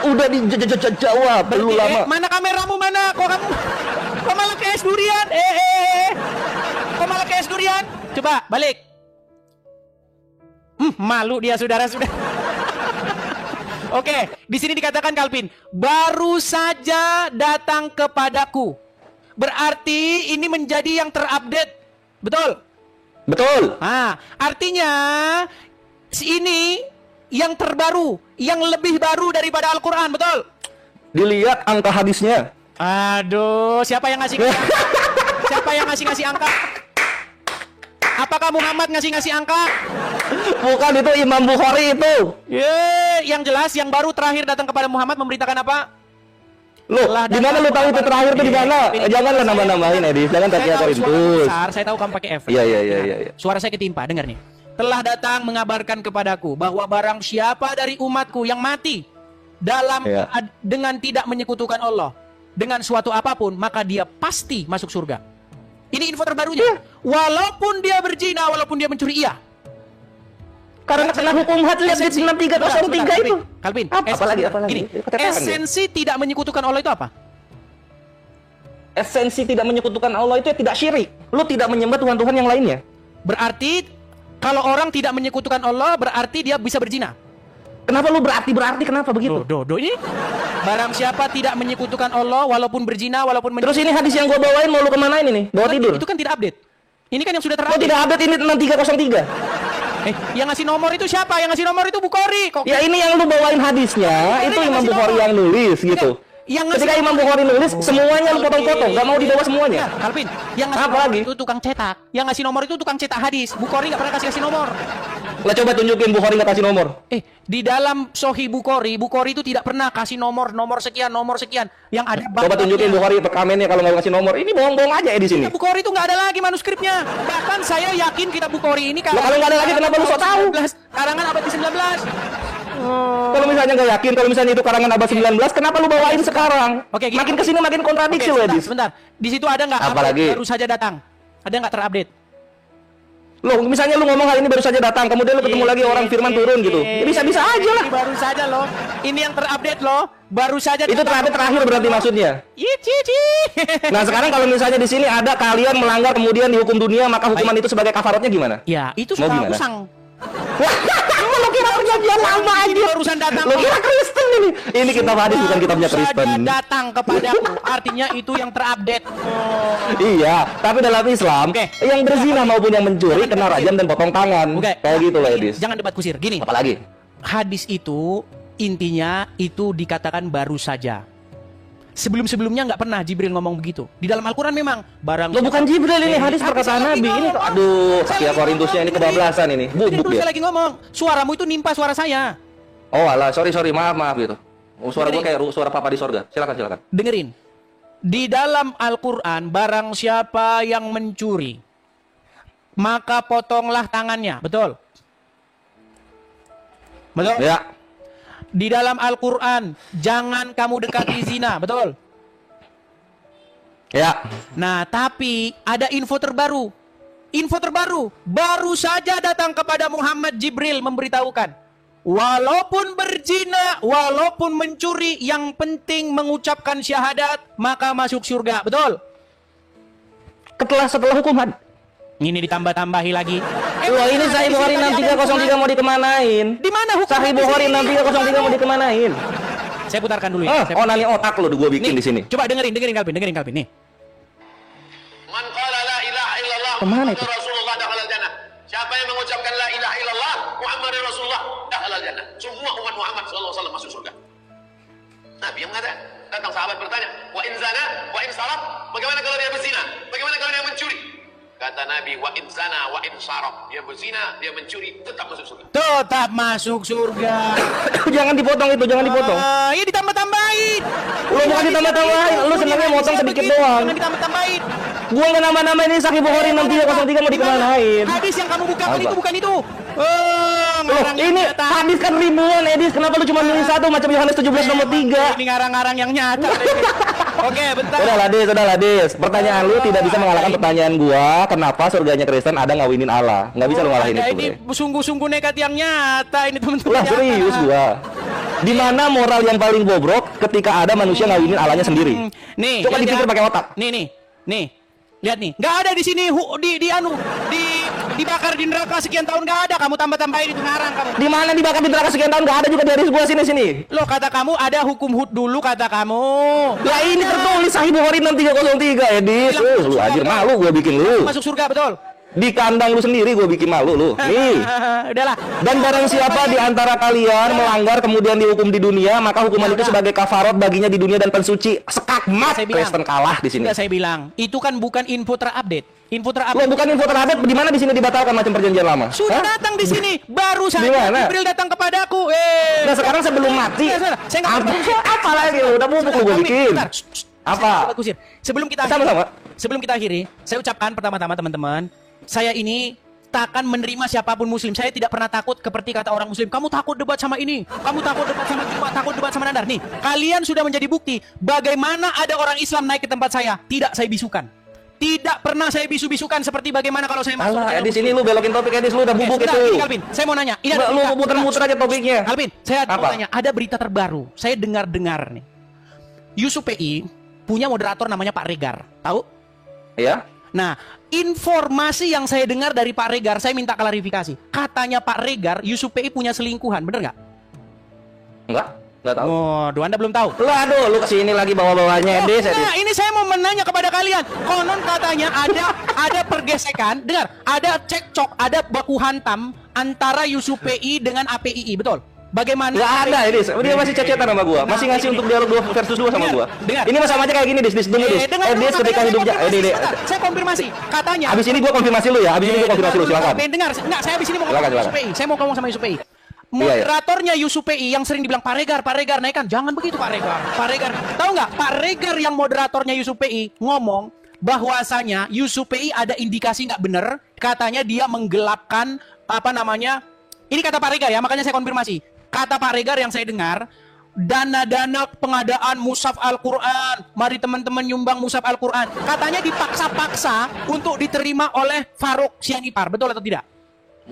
Udah dijawab, belum lama. Mana kameramu mana? Kok malah kayak es durian? Kok malah kayak es durian? Coba balik. Malu dia saudara. Oke, di sini dikatakan Calvin, baru saja datang kepadaku. Berarti ini menjadi yang terupdate. Betul? Betul. Nah, artinya ini yang terbaru, yang lebih baru daripada Al-Quran, betul? Dilihat angka hadisnya. Aduh, siapa yang ngasih siapa yang ngasih angka? Apakah Muhammad ngasih angka? Bukan, itu Imam Bukhari itu. Yang jelas yang baru terakhir datang kepada Muhammad memberitakan apa? Loh, di mana lu tahu itu terakhir itu di mana? Janganlah nambah-nambahin, Edis. Jangan Takia Korintus. Saya tahu kamu pakai efek. Iya. Suara saya ketimpa, dengar nih. Telah datang mengabarkan kepadaku bahwa barang siapa dari umatku yang mati dengan tidak menyekutukan Allah dengan suatu apapun, maka dia pasti masuk surga. Ini info terbarunya. Walaupun dia berzina, walaupun dia mencuri, iya. Karena kena hukum had, lihat di 6303 itu. Calvin, apalagi? Gini, esensi tidak menyekutukan Allah itu apa? Esensi tidak menyekutukan Allah itu tidak syirik. Lu tidak menyembah Tuhan-Tuhan yang lainnya. Berarti kalau orang tidak menyekutukan Allah, berarti dia bisa berzina. Kenapa lu berarti kenapa begitu? Ini barang siapa tidak menyekutukan Allah walaupun berzina, walaupun Terus ini hadis yang gua bawain mau lu kemanain ini? Bawa tidur. Itu kan tidak update. Ini kan yang sudah Oh, terupdate. tidak update ini 6303. Yang ngasih nomor itu siapa? Yang ngasih nomor itu Bukhari. Ya ini yang lu bawain hadisnya, itu Imam Bukhari yang nulis gitu. Ketika Imam Bukhari nulis, semuanya lu potong-potong, gak mau dibawa semuanya. Calvin, yang ngasih nomor itu tukang cetak. Yang ngasih nomor itu tukang cetak hadis. Bukhari gak pernah kasih nomor. Lah coba tunjukin Bukhari gak kasih nomor. Di dalam Sahih Bukhari itu tidak pernah kasih nomor sekian. Yang ada coba tunjukin Bukhari perkamennya kalau nggak kasih nomor. Ini bohong-bohong aja di sini. Bukhari itu nggak ada lagi manuskripnya. Bahkan saya yakin kitab Bukhari ini kalau nggak ada lagi kenapa lu sok tahu? Karangan abad ke-19. Kalau misalnya nggak yakin, kalau misalnya itu karangan abad 19, kenapa lu bawain sekarang? Oke, makin kesini makin kontradiksi loh, Edis. Sebentar. Di situ ada nggak apalagi baru saja datang? Ada nggak terupdate? Loh, misalnya lu ngomong hal ini baru saja datang, kemudian lu ketemu lagi orang firman turun gitu. Ya bisa-bisa aja lah. Ini baru saja loh. Ini yang terupdate loh. Baru saja. Itu terupdate terakhir berarti maksudnya. Nah, sekarang kalau misalnya di sini ada kalian melanggar kemudian dihukum dunia, maka hukuman itu sebagai kafaratnya gimana? Ya, itu sudah usang. Lo kira perjanjian lama aja. Barusan datang. Lo kira Kristen ini. Ini kitab hadis bukan kitabnya Kristen. Datang kepadaku. Artinya itu yang terupdate. Iya, tapi dalam Islam yang berzina maupun yang mencuri kena rajam dan potong tangan. Kayak gitu loh, Edis. Jangan debat kusir. Gini. Apalagi? Hadis itu intinya itu dikatakan baru saja. Sebelum-sebelumnya nggak pernah Jibril ngomong begitu. Di dalam Al-Quran memang barang. Lo bukan Jibril ini, hadis perkataan Nabi ini. Aduh, Takia Korintusnya ini kebablasan ini. Bubuk dia. Saya lagi ngomong, suaramu itu nimpa suara saya. Oh alah, sorry, maaf gitu. Suara gue kayak suara papa di sorga. Silakan. Dengerin. Di dalam Al-Quran, barang siapa yang mencuri, maka potonglah tangannya. Betul? Ya. Di dalam Al-Quran, jangan kamu dekati zina, betul? Ya. Nah, tapi ada info terbaru. Baru saja datang kepada Muhammad Jibril memberitahukan. Walaupun berzina, walaupun mencuri, yang penting mengucapkan syahadat, maka masuk surga, betul? Setelah hukum had. Ini ditambah-tambahi lagi. Wah, ini Sahih Bukhari 6303 mau dikemanain? Di mana hukum? Sahih Bukhari 6303 mau dikemanain? Saya putarkan dulu ya. Nanya otak lo gue bikin di sini. Coba dengerin Calvin nih. Man qala la ilaha illallah Muhammadur Rasulullah dakhalal jannah. Siapa yang mengucapkan la ilaha illallah Muhammadur Rasulullah dakhalal jannah. Semua umat Muhammad sallallahu alaihi wasallam masuk surga. Nabi yang mengatakan, datang sahabat bertanya, wa in zana, wa in saraf, bagaimana kalau dia berzina? Bagaimana kalau dia mencuri? Kata Nabi, wa in zana, wa in saraf, dia berzina, dia mencuri, tetap masuk surga. Tetap masuk surga. Jangan dipotong itu, jangan dipotong. Iya ditambah-tambahin. Lu bukan ditambah-tambahin, lu senangnya motong sedikit doang. Jangan ditambah-tambahin. Gua nggak nama-nama ini Sahih Bukhari 6303 mau dikemanain? Hadis yang kamu bukakan itu bukan itu. Ini hadis kan ribuan, Edis. Kenapa lu cuma milih satu macam Yohanes 17 nomor 3? Ini ngarang-ngarang yang nyata. Oke, bentar. Sudahlah, Dis. Pertanyaan lu tidak bisa mengalahkan pertanyaan gua. Kenapa surganya Kristen ada ngawinin Allah? Nggak bisa lu ngalahin itu. Ini sungguh-sungguh nekat yang nyata ini teman-teman. Lah serius gua. Di mana moral yang paling bobrok ketika ada manusia ngawinin Allahnya sendiri? Nih, coba dipikir pakai otak. Nih. Lihat nih, nggak ada di sini dibakar di neraka sekian tahun, nggak ada. Kamu tambah-tambahin itu ngarang kamu. Di mana dibakar di neraka sekian tahun? Nggak ada juga di hadis gua sini. Loh, kata kamu ada hukum hud dulu kata kamu. Lah ini tertulis Sahih Bukhari 6303 Dis. Lu anjir malu gua bikin lu. Masuk surga betul. Di kandang lu sendiri gua bikin malu lu. Nih. Udahlah. Dan barang siapa di antara kalian melanggar kemudian dihukum di dunia, maka hukuman itu sebagai kafarat baginya di dunia dan pensuci. Sekakmat Kristen kalah di sini. Sudah saya bilang, itu kan bukan info terupdate. Info terupdate. Loh, bukan info terupdate, di mana di sini dibatalkan macam perjanjian lama? Sudah datang di sini, baru saja Jibril datang kepadaku. Nah, sekarang sebelum mati. Saya enggak apa lagi lu? Udah bubuk lu gua bikin. Apa? Sebelum kita akhiri, saya ucapkan pertama-tama teman-teman, saya ini tak akan menerima siapapun muslim. Saya tidak pernah takut seperti kata orang muslim. Kamu takut debat sama ini, kamu takut debat sama Jumat, takut debat sama Nandar. Nih, kalian sudah menjadi bukti bagaimana ada orang Islam naik ke tempat saya, tidak saya bisukan. Tidak pernah saya bisu-bisukan seperti bagaimana kalau saya masuk. Di sini lu belokin topik Edis, lu udah bubuk itu. Alvin, saya mau nanya. Ini ada lu muter-muter aja topiknya. Alvin, saya mau tanya, ada berita terbaru. Saya dengar-dengar nih. Yusuf PI punya moderator namanya Pak Regar. Tahu? Iya. Nah, informasi yang saya dengar dari Pak Regar, saya minta klarifikasi. Katanya Pak Regar, Yusuf PI punya selingkuhan, bener nggak? Nggak tahu. Oh, Anda belum taku. Lu kesini lagi bawa-bawanya, Edis. Nah, ini saya mau menanya kepada kalian. Konon katanya ada pergesekan, dengar, ada cekcok, ada baku hantam antara Yusuf PI dengan APII, betul? Bagaimana? Nggak ada, Edis. Dia masih cecetan sama gua. Masih ngasih untuk dialog 2 versus 2 sama gua. Ini mah sama aja kayak gini, Dis. Edis ketika hidupnya. Saya konfirmasi. Katanya. Abis ini gua konfirmasi lu ya. Silakan. Dengar. Enggak, saya abis ini mau ngomong sama Yusuf PI. Saya mau ngomong sama Yusuf PI. Moderatornya Yusuf PI yang sering dibilang Pak Regar naikkan. Jangan begitu Pak Regar. Tahu nggak? Pak Regar yang moderatornya Yusuf PI ngomong bahwasanya Yusuf PI ada indikasi nggak benar. Katanya dia menggelapkan ini kata Pak Regar ya, makanya saya konfirmasi. Kata Pak Regar yang saya dengar, dana-dana pengadaan mushaf Al-Quran, mari teman-teman nyumbang mushaf Al-Quran, katanya dipaksa-paksa untuk diterima oleh Faruk Sianipar, betul atau tidak?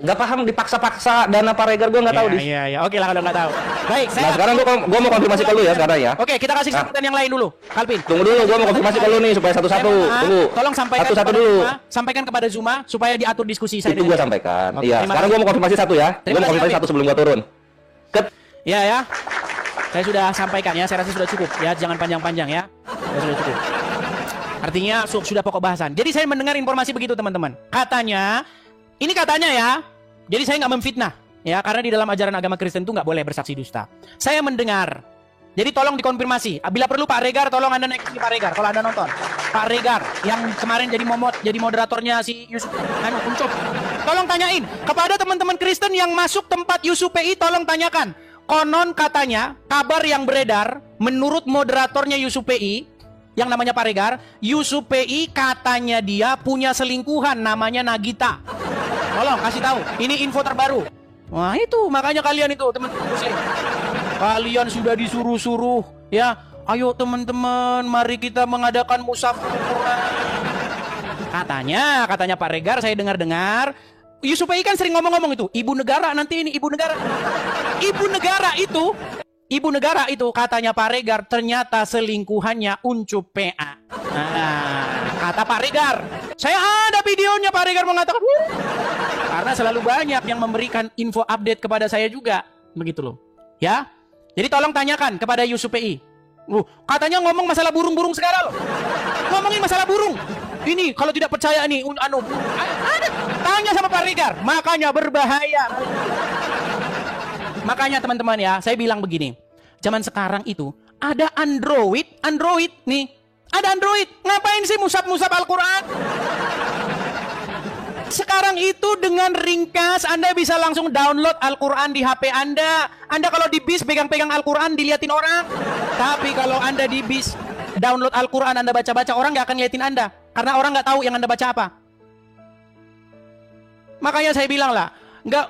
Nggak paham dipaksa-paksa dana Pak Regar, gue nggak tahu. Iya. Oke lah kalau nggak tahu. Baik, sekarang gue mau konfirmasi ke lu ya sekarang ya. Oke, kita kasih kesempatan yang lain dulu, Kalvin. Tunggu dulu, gue mau konfirmasi ke lu nih supaya satu-satu. Tunggu. Tolong sampaikan satu-satu dulu. Sampaikan kepada Zuma supaya diatur diskusi saya. Itu gue sampaikan. Iya. Sekarang gue mau konfirmasi satu ya. Gue mau konfirmasi satu sebelum gue turun. Ya. Saya sudah sampaikan ya, saya rasa sudah cukup ya, jangan panjang-panjang ya. Sudah cukup. Artinya sudah pokok bahasan. Jadi saya mendengar informasi begitu teman-teman. Katanya ya. Jadi saya nggak memfitnah ya, karena di dalam ajaran agama Kristen itu nggak boleh bersaksi dusta. Saya mendengar. Jadi tolong dikonfirmasi. Bila perlu Pak Regar, tolong Anda naik sini Pak Regar. Kalau Anda nonton, Pak Regar yang kemarin jadi moderatornya si Yusuf Uncup. Tolong tanyain kepada teman-teman Kristen yang masuk tempat Yusuf PI, tolong tanyakan. Konon katanya kabar yang beredar menurut moderatornya Yusuf PI yang namanya Pak Regar, Yusuf PI katanya dia punya selingkuhan namanya Nagita. Tolong kasih tahu, ini info terbaru. Wah itu makanya kalian itu teman-teman muslim, kalian sudah disuruh-suruh ya. Ayo teman-teman, mari kita mengadakan mushaf Al-Quran. Katanya Pak Regar, saya dengar-dengar Yusuf PI kan sering ngomong-ngomong itu, ibu negara nanti ini ibu negara. Ibu negara itu katanya Pak Regar ternyata selingkuhannya Uncup PA. Kata Pak Regar, saya ada videonya Pak Regar mengatakan, karena selalu banyak yang memberikan info update kepada saya juga, begitu loh. Ya, jadi tolong tanyakan kepada Yusuf PI. Katanya ngomong masalah burung-burung segala loh. Ngomongin masalah burung. Ini kalau tidak percaya nih, ada. Tanya sama Pak Regar, makanya berbahaya. Makanya teman-teman ya, saya bilang begini. Zaman sekarang itu ada Android nih. Ada Android. Ngapain sih mushaf Al-Quran? Sekarang itu dengan ringkas Anda bisa langsung download Al-Quran di HP Anda. Anda kalau di bis pegang-pegang Al-Quran diliatin orang. Tapi kalau Anda di bis download Al-Quran Anda baca-baca, orang nggak akan liatin Anda. Karena orang nggak tahu yang Anda baca apa. Makanya saya bilang lah,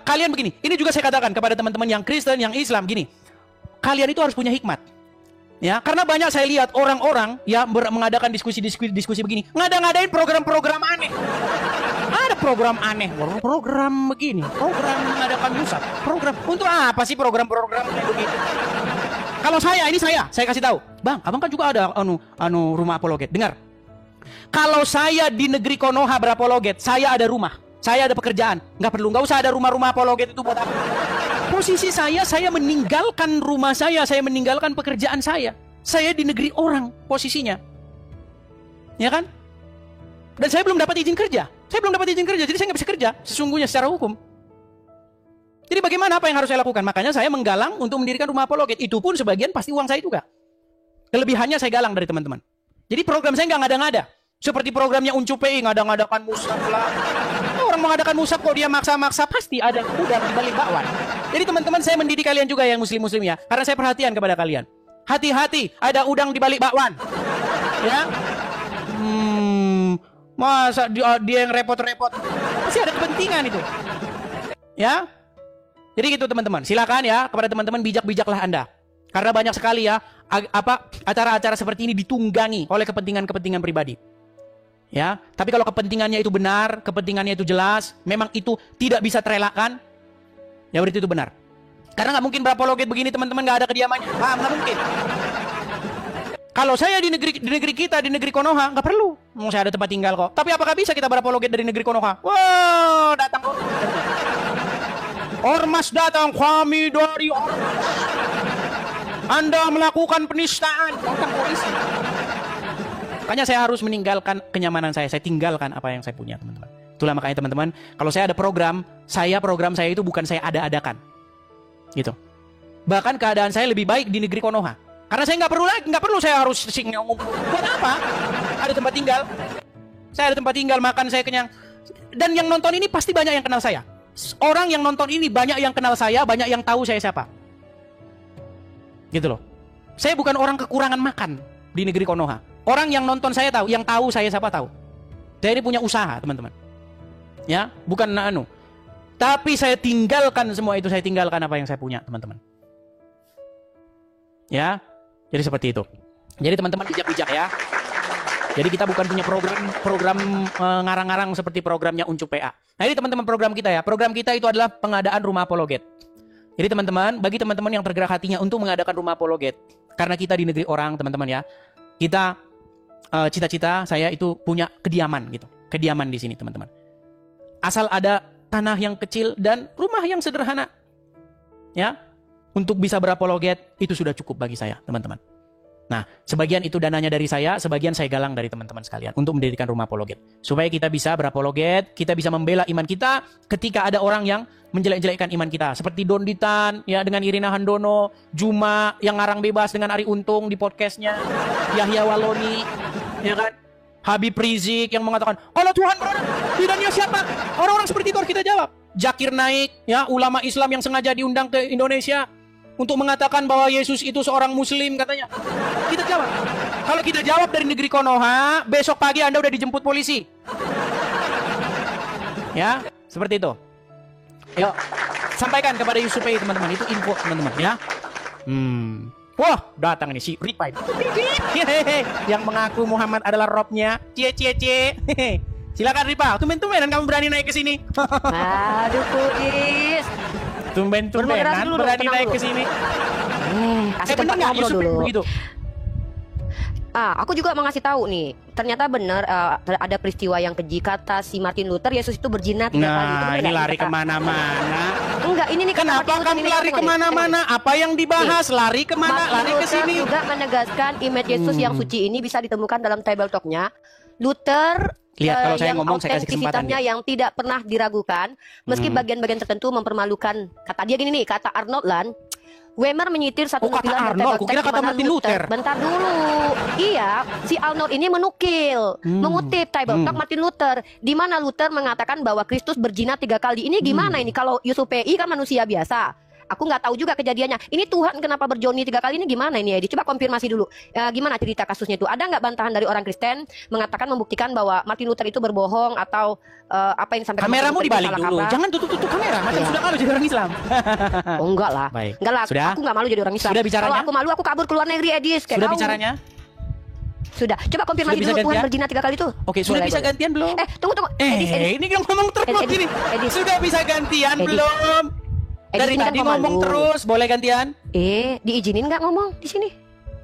kalian begini. Ini juga saya katakan kepada teman-teman yang Kristen, yang Islam, gini. Kalian itu harus punya hikmat. Ya, karena banyak saya lihat orang-orang ya mengadakan diskusi begini, ngadain program-program aneh. Ada program aneh, program begini, program mengadakan musab, program untuk apa sih program-program kayak begitu? Kalau saya kasih tahu, Bang, abang kan juga ada rumah apologet. Dengar, kalau saya di negeri Konoha berapologet, saya ada rumah, saya ada pekerjaan, nggak usah ada rumah-rumah apologet itu buat apa? Posisi saya meninggalkan rumah saya meninggalkan pekerjaan saya di negeri orang posisinya, ya kan? Dan saya belum dapat izin kerja, jadi saya nggak bisa kerja sesungguhnya secara hukum. Jadi bagaimana, apa yang harus saya lakukan? Makanya saya menggalang untuk mendirikan rumah apologet. Itu pun sebagian pasti uang saya juga. Kelebihannya saya galang dari teman-teman. Jadi program saya nggak ngada-ngada. Seperti programnya Uncu PI, ngada-ngadakan musab lah. Orang mengadakan musab kok dia maksa-maksa, pasti ada udang di balik bakwan. Jadi teman-teman, saya mendidik kalian juga yang muslim-muslim ya. Karena saya perhatian kepada kalian. Hati-hati, ada udang di balik bakwan. Ya. Masa dia yang repot-repot? Pasti ada kepentingan itu. Ya. Jadi gitu teman-teman. Silakan ya kepada teman-teman, bijak-bijaklah Anda. Karena banyak sekali ya acara-acara seperti ini ditunggangi oleh kepentingan-kepentingan pribadi. Ya, tapi kalau kepentingannya itu benar, kepentingannya itu jelas, memang itu tidak bisa terelakkan, ya berarti itu benar. Karena nggak mungkin berapologet begini teman-teman nggak ada kediamannya, nggak mungkin. Kalau saya di negeri kita, di negeri Konoha, nggak perlu, mau saya ada tempat tinggal kok. Tapi apakah bisa kita berapologet dari negeri Konoha? Wow, datang ormas datang, kami dari ormas. Anda melakukan penistaan, datang polisi. Makanya saya harus meninggalkan kenyamanan saya tinggalkan apa yang saya punya, teman-teman. Itulah makanya teman-teman, kalau saya ada program saya itu bukan saya ada-adakan. Gitu. Bahkan keadaan saya lebih baik di negeri Konoha. Karena saya nggak perlu saya harus ngomong. Buat apa? Ada tempat tinggal. Saya ada tempat tinggal, makan saya kenyang. Dan yang nonton ini pasti banyak yang kenal saya. Orang yang nonton ini banyak yang kenal saya, banyak yang tahu saya siapa. Gitu loh. Saya bukan orang kekurangan makan di negeri Konoha. Orang yang nonton saya tahu, yang tahu saya siapa tahu. Saya ini punya usaha, teman-teman. Ya, bukan Tapi saya tinggalkan semua itu, saya tinggalkan apa yang saya punya, teman-teman. Ya. Jadi seperti itu. Jadi teman-teman bijak-bijak ya. Jadi kita bukan punya program ngarang-ngarang seperti programnya Uncu PA. Nah, ini teman-teman program kita ya. Program kita itu adalah pengadaan rumah apologet. Jadi teman-teman, bagi teman-teman yang tergerak hatinya untuk mengadakan rumah apologet, karena kita di negeri orang, teman-teman ya. Kita cita-cita saya itu punya kediaman gitu. Kediaman di sini, teman-teman. Asal ada tanah yang kecil dan rumah yang sederhana. Ya. Untuk bisa berapologet itu sudah cukup bagi saya, teman-teman. Nah, sebagian itu dananya dari saya, sebagian saya galang dari teman-teman sekalian untuk mendirikan rumah apologet. Supaya kita bisa berapologet, kita bisa membela iman kita ketika ada orang yang menjelek-jelekkan iman kita. Seperti Donditan, ya dengan Irina Handono, Juma yang ngarang bebas dengan Ari Untung di podcastnya, Yahya Waloni, ya kan? Habib Rizik yang mengatakan, kalau Tuhan berada, tidaknya siapa? Orang-orang seperti itu harus kita jawab. Zakir Naik, ya ulama Islam yang sengaja diundang ke Indonesia untuk mengatakan bahwa Yesus itu seorang muslim katanya. Kita jawab. Kalau kita jawab dari negeri Konoha, besok pagi Anda udah dijemput polisi. Ya, seperti itu. Yuk, sampaikan kepada Yusuf PI teman-teman. Itu info teman-teman ya. Wah, datang nih si Ripai. Yang mengaku Muhammad adalah Robnya. Cie. Silakan Ripa, tumben-tumbenan kamu berani naik ke sini. Aduh, Kudis. Tumben-tumbenan berani naik ke sini. Kasih tempat ngobrol dulu. Begitu. Aku juga mau ngasih tahu nih. Ternyata benar ada peristiwa yang keji, kata si Martin Luther, Yesus itu berzina 3 kali. Nah, ini lari kemana-mana. Enggak, ini nih kenapa kamu lari kemana-mana? Apa yang dibahas? Lari kemana? Lari ke sini. Juga menegaskan image Yesus yang suci ini bisa ditemukan dalam table talk-nya. Luther lihat kalau saya ngomong saya kasih kesempatan yang tidak pernah diragukan meski bagian-bagian tertentu mempermalukan. Kata dia gini nih, kata Arnold Land, Wemer menyitir satu nukilan Arnold, kira kata Martin Luther. Bentar dulu. Iya, si Arnold ini mengutip table talk Martin Luther, di mana Luther mengatakan bahwa Kristus berzina 3 kali. Ini gimana ini? Kalau Yusuf PI kan manusia biasa. Aku nggak tahu juga kejadiannya. Ini Tuhan kenapa berjoni 3 kali ini gimana ini Edi? Coba konfirmasi dulu. Gimana cerita kasusnya itu? Ada nggak bantahan dari orang Kristen mengatakan membuktikan bahwa Martin Luther itu berbohong atau apa yang disampaikan? Kameramu Martin Luther itu dibalik salah dulu. kaprah? Jangan tutup kamera. Macam Iya. sudah malu jadi orang Islam. Oh enggak lah. Baik. Enggak lah. Sudah? Aku nggak malu jadi orang Islam. Sudah bicaranya? Kalau aku malu aku kabur ke luar negeri Edis. Kayak Sudah kau. bicaranya? Sudah. Coba konfirmasi Sudah bisa dulu Tuhan gantian? berzina 3 kali itu. Oke, sudah Boleh, bisa boleh. gantian belum? Tunggu. Edis. Ini yang ngomong terus Edis, gini. Edis. Sudah bisa gantian Edis. belum? Edis Dari ini kan tadi ngomong pemalu. terus, boleh gantian? Diizinin nggak ngomong di sini?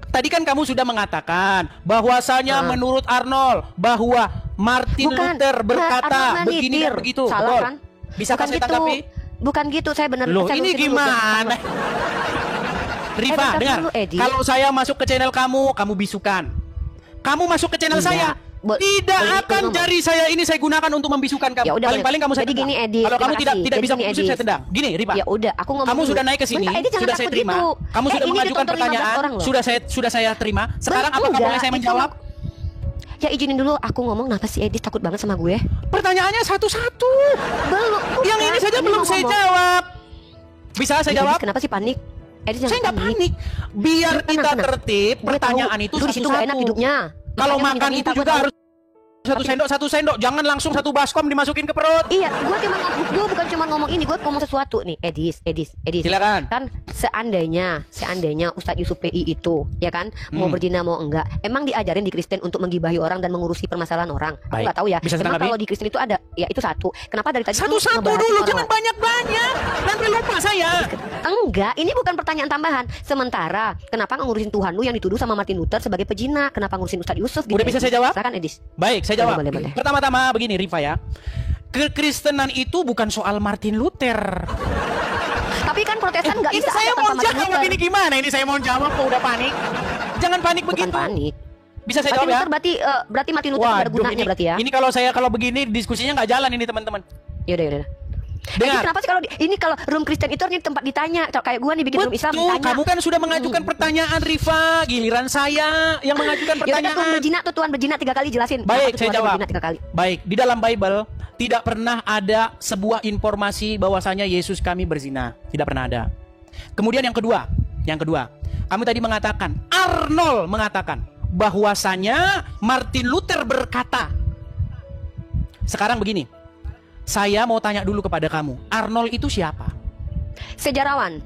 Tadi kan kamu sudah mengatakan bahwasanya menurut Arnold bahwa Martin Bukan. Luther berkata Arnold begini dan nyitir. begitu. Salah Betul. kan? Bisa Bukan kasih gitu. tanggapi? Bukan gitu, saya benar. Loh, saya ini lurusin dulu. gimana? Rifa, bentar dengar. dulu, Edi. Kalau saya masuk ke channel kamu bisukan. Kamu masuk ke channel Enggak. saya. Tidak boleh akan ngomong. jari saya ini saya gunakan untuk membisukan kamu. Ya udah, Paling-paling kamu saya jadi tendang. gini, Edi, Kalau kamu terima tidak kasih. tidak Jadi bisa gini, membusuk Edi. saya tendang. Gini, Rifa. Ya udah, aku ngomong Kamu dulu. sudah naik ke sini, Bentar, Edi, jangan sudah saya takut terima. gitu. Kamu sudah ini mengajukan ditonton 15 pertanyaan, orang loh. sudah saya terima. Sekarang apakah Enggak, boleh saya itu menjawab? Ya izinin dulu, aku ngomong. Kenapa sih Edi takut banget sama gue? Pertanyaannya satu-satu. Belum. Yang bukan. ini saja Ini belum mau saya ngomong. jawab. Bisa saya Edi, jawab? Kenapa sih panik? Edi jangan Saya nggak panik. Biar Tenang, kita tenang. tertib, Gue pertanyaan tahu, itu lu di situ nggak enak satu-satu. hidupnya. Kalau Makanya makan minta-minta, itu gue juga tahu. harus satu sendok, jangan langsung satu baskom dimasukin ke perut. Iya, gue bukan cuma ngomong ini, gue ngomong sesuatu nih, Edis. Silakan. Kan seandainya Ustadz Yusuf PI itu, ya kan, mau berzina mau enggak, emang diajarin di Kristen untuk menggibahi orang dan mengurusi permasalahan orang. Aku Baik. nggak tahu ya. Bisa Emang ditanggapi? kalau di Kristen itu ada, ya itu satu. Kenapa dari tadi lu Satu-satu ngebahas dulu, orang jangan lain? banyak-banyak. Nanti lupa saya. Enggak, ini bukan pertanyaan tambahan. Sementara, kenapa ngurusin Tuhan lu yang dituduh sama Martin Luther sebagai pejina? Kenapa ngurusin Ustadz Yusuf? Udah bisa saya jawab? Silakan, Edis. Baik, saya jawab. Boleh, boleh. Pertama-tama begini, Rifa ya. Kekristenan itu bukan soal Martin Luther. Tapi kan Protestan nggak Ini bisa saya ada mau tanpa Martin jawab Luther. ini gimana? Ini saya mau jawab kok udah panik. Jangan panik Bukan begitu. panik. Bisa saya Martin jawab ya? Luther berarti Martin Luther tidak ada gunanya berarti ya? Ini kalau begini diskusinya nggak jalan ini teman-teman. Yaudah. Dengar. Kenapa sih kalau room Kristen itu harusnya tempat ditanya? Kayak gua nih bikin room Islam Betul, ditanya. kamu kan sudah mengajukan pertanyaan Rifa. Giliran saya yang mengajukan Ya udah, pertanyaan. Tuhan berzina 3 kali jelasin. Baik, Kenapa tuh saya Tuhan jawab. berzina 3 kali? Baik, di dalam Bible tidak pernah ada sebuah informasi bahwasanya Yesus kami berzina. Tidak pernah ada. Kemudian yang kedua, kamu tadi mengatakan, Arnold mengatakan bahwasanya Martin Luther berkata. Sekarang begini, saya mau tanya dulu kepada kamu, Arnold itu siapa? Sejarawan.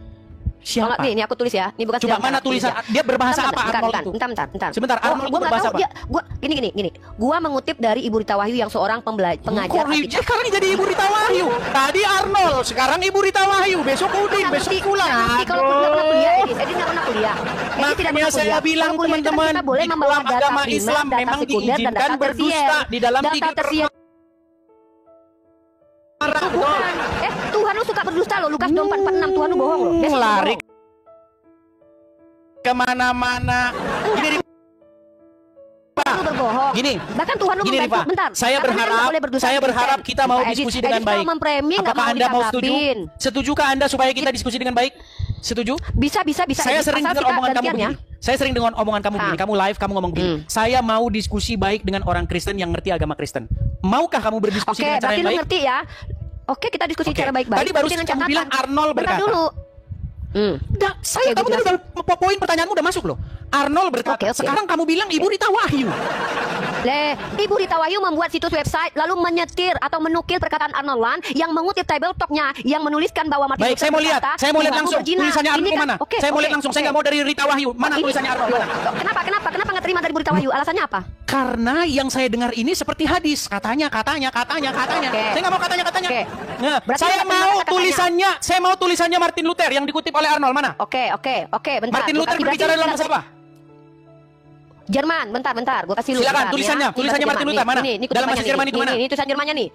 Siapa? Nih, aku tulis ya. Ini bukan Coba sejarah. mana tulisan dia berbahasa apa Arnold itu? Bentar. Sebentar, Arnold itu Gua nggak berbahasa tahu apa? Gua gini. Gua mengutip dari Ibu Rita Wahyu yang seorang pengajar Alkitab. Sekarang jadi Ibu Rita Wahyu. Tadi Arnold, sekarang Ibu Rita Wahyu. Besok Udin, besok pulang. Nanti kalau nggak pernah kuliah, Edis nggak pernah kuliah. Makanya saya bilang Kalau kuliah itu kan teman-teman, kita boleh di membawa dalam data agama primer, Islam data memang sekunder, dan diizinkan data berdusta tersier. di dalam Data 3 tersier itu bukan. Tuhan lu suka berdusta loh. Lukas 24:46 Tuhan lu bohong loh. Dia suka lari bohong. kemana-mana. Gini, Tuhan lu berbohong. Gini. Bahkan Tuhan lu Gini, membantu. Rifa. Bentar. Saya Katanya berharap- nggak boleh berdusta saya di berharap Kristen. kita mau Pak diskusi Edis, dengan kalau baik. memframing nggak Apakah mau Anda mau setuju? ditanggapin. Setujukah Anda supaya kita diskusi dengan baik? Setuju? Bisa. Saya Edis. sering Asal dengar kita omongan kamu gantian ya. begini. Saya sering dengar omongan kamu begini. Kamu live, kamu ngomong begini. Saya mau diskusi baik dengan orang Kristen yang ngerti agama Kristen. Maukah kamu berdiskusi Oke, dengan cara berarti yang lu baik? ngerti ya. Oke, kita diskusi Oke. secara baik-baik. Tadi baru Dengan kamu catatan. bilang Arnold Bentar berkata. dulu. Kamu tadi udah poin pertanyaanmu udah masuk loh. Arnold berkata. Oke. Sekarang kamu bilang Ibu Rita Wahyu. Ibu Rita Wahyu membuat situs website lalu menyetir atau menukil perkataan Arnold Lan yang mengutip Table Talk-nya yang menuliskan bahwa Martin Baik, Luther saya mau lihat. berkata, Saya mau lihat Tuhan langsung. berzina. Tulisannya Ini Arnold kan- mana? oke, Saya mau oke, lihat langsung. Saya oke. nggak mau dari Rita Wahyu. Mana Ini- tulisannya Arnold? Mana? Kenapa nggak terima dari Bu Rita Wahyu? Alasannya apa? Karena yang saya dengar ini seperti hadis. Katanya. Oke. Saya nggak mau katanya. Oke. Nah, Berarti saya nggak terima mau kata-katanya. saya mau tulisannya Martin Luther yang dikutip oleh Arnold. Mana? Oke, bentar. Martin Gua Luther kasih berbicara berarti dalam bahasa apa? Jerman, bentar. Gue kasih lu. Silakan, bentar, tulisannya. ya. Ini Tulisannya bahasa Martin Jerman. Luther, mana? Ini Dalam kutipannya bahasa Jerman itu mana? Ini tulisan Jermannya nih.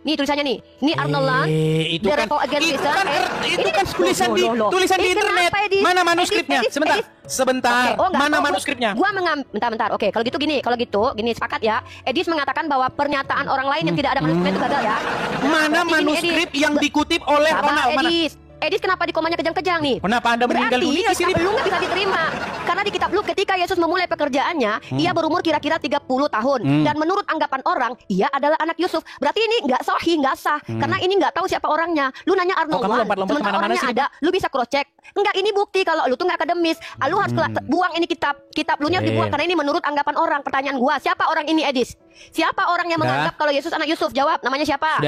Nih tulisannya nih. Ini Arnold Lan. Itu The kan Revolt Against itu Christian. kan itu kan tulisan di tulisan di internet. Mana manuskripnya? Sebentar. Oke, Mana manuskripnya? Gua bentar. Oke, kalau gitu gini, sepakat ya. Edis mengatakan bahwa pernyataan orang lain yang tidak ada manuskripnya itu gagal ya. Mana Berarti gini, manuskrip Edis. yang dikutip oleh Sabar, Ronald? Mana? Edis. Edis kenapa di komanya kejang-kejang nih? Kenapa Anda meninggal Berarti dunia sih? kitab lu nggak bisa diterima. Karena di kitab lu ketika Yesus memulai pekerjaannya, ia berumur kira-kira 30 tahun. Dan menurut anggapan orang, ia adalah anak Yusuf. Berarti ini nggak sahih, nggak sah. Karena ini nggak tahu siapa orangnya. Lu nanya Arnold kamu Wan, lompat-lompat sementara kemana-mana orangnya sih? ada, lu bisa cross check. Enggak, ini bukti kalau lu tuh nggak akademis. Lu harus buang ini kitab lu nya dibuang karena ini menurut anggapan orang. Pertanyaan gua, siapa orang ini, Edis? Siapa orang yang menganggap kalau Yesus anak Yusuf? Jawab, namanya siapa?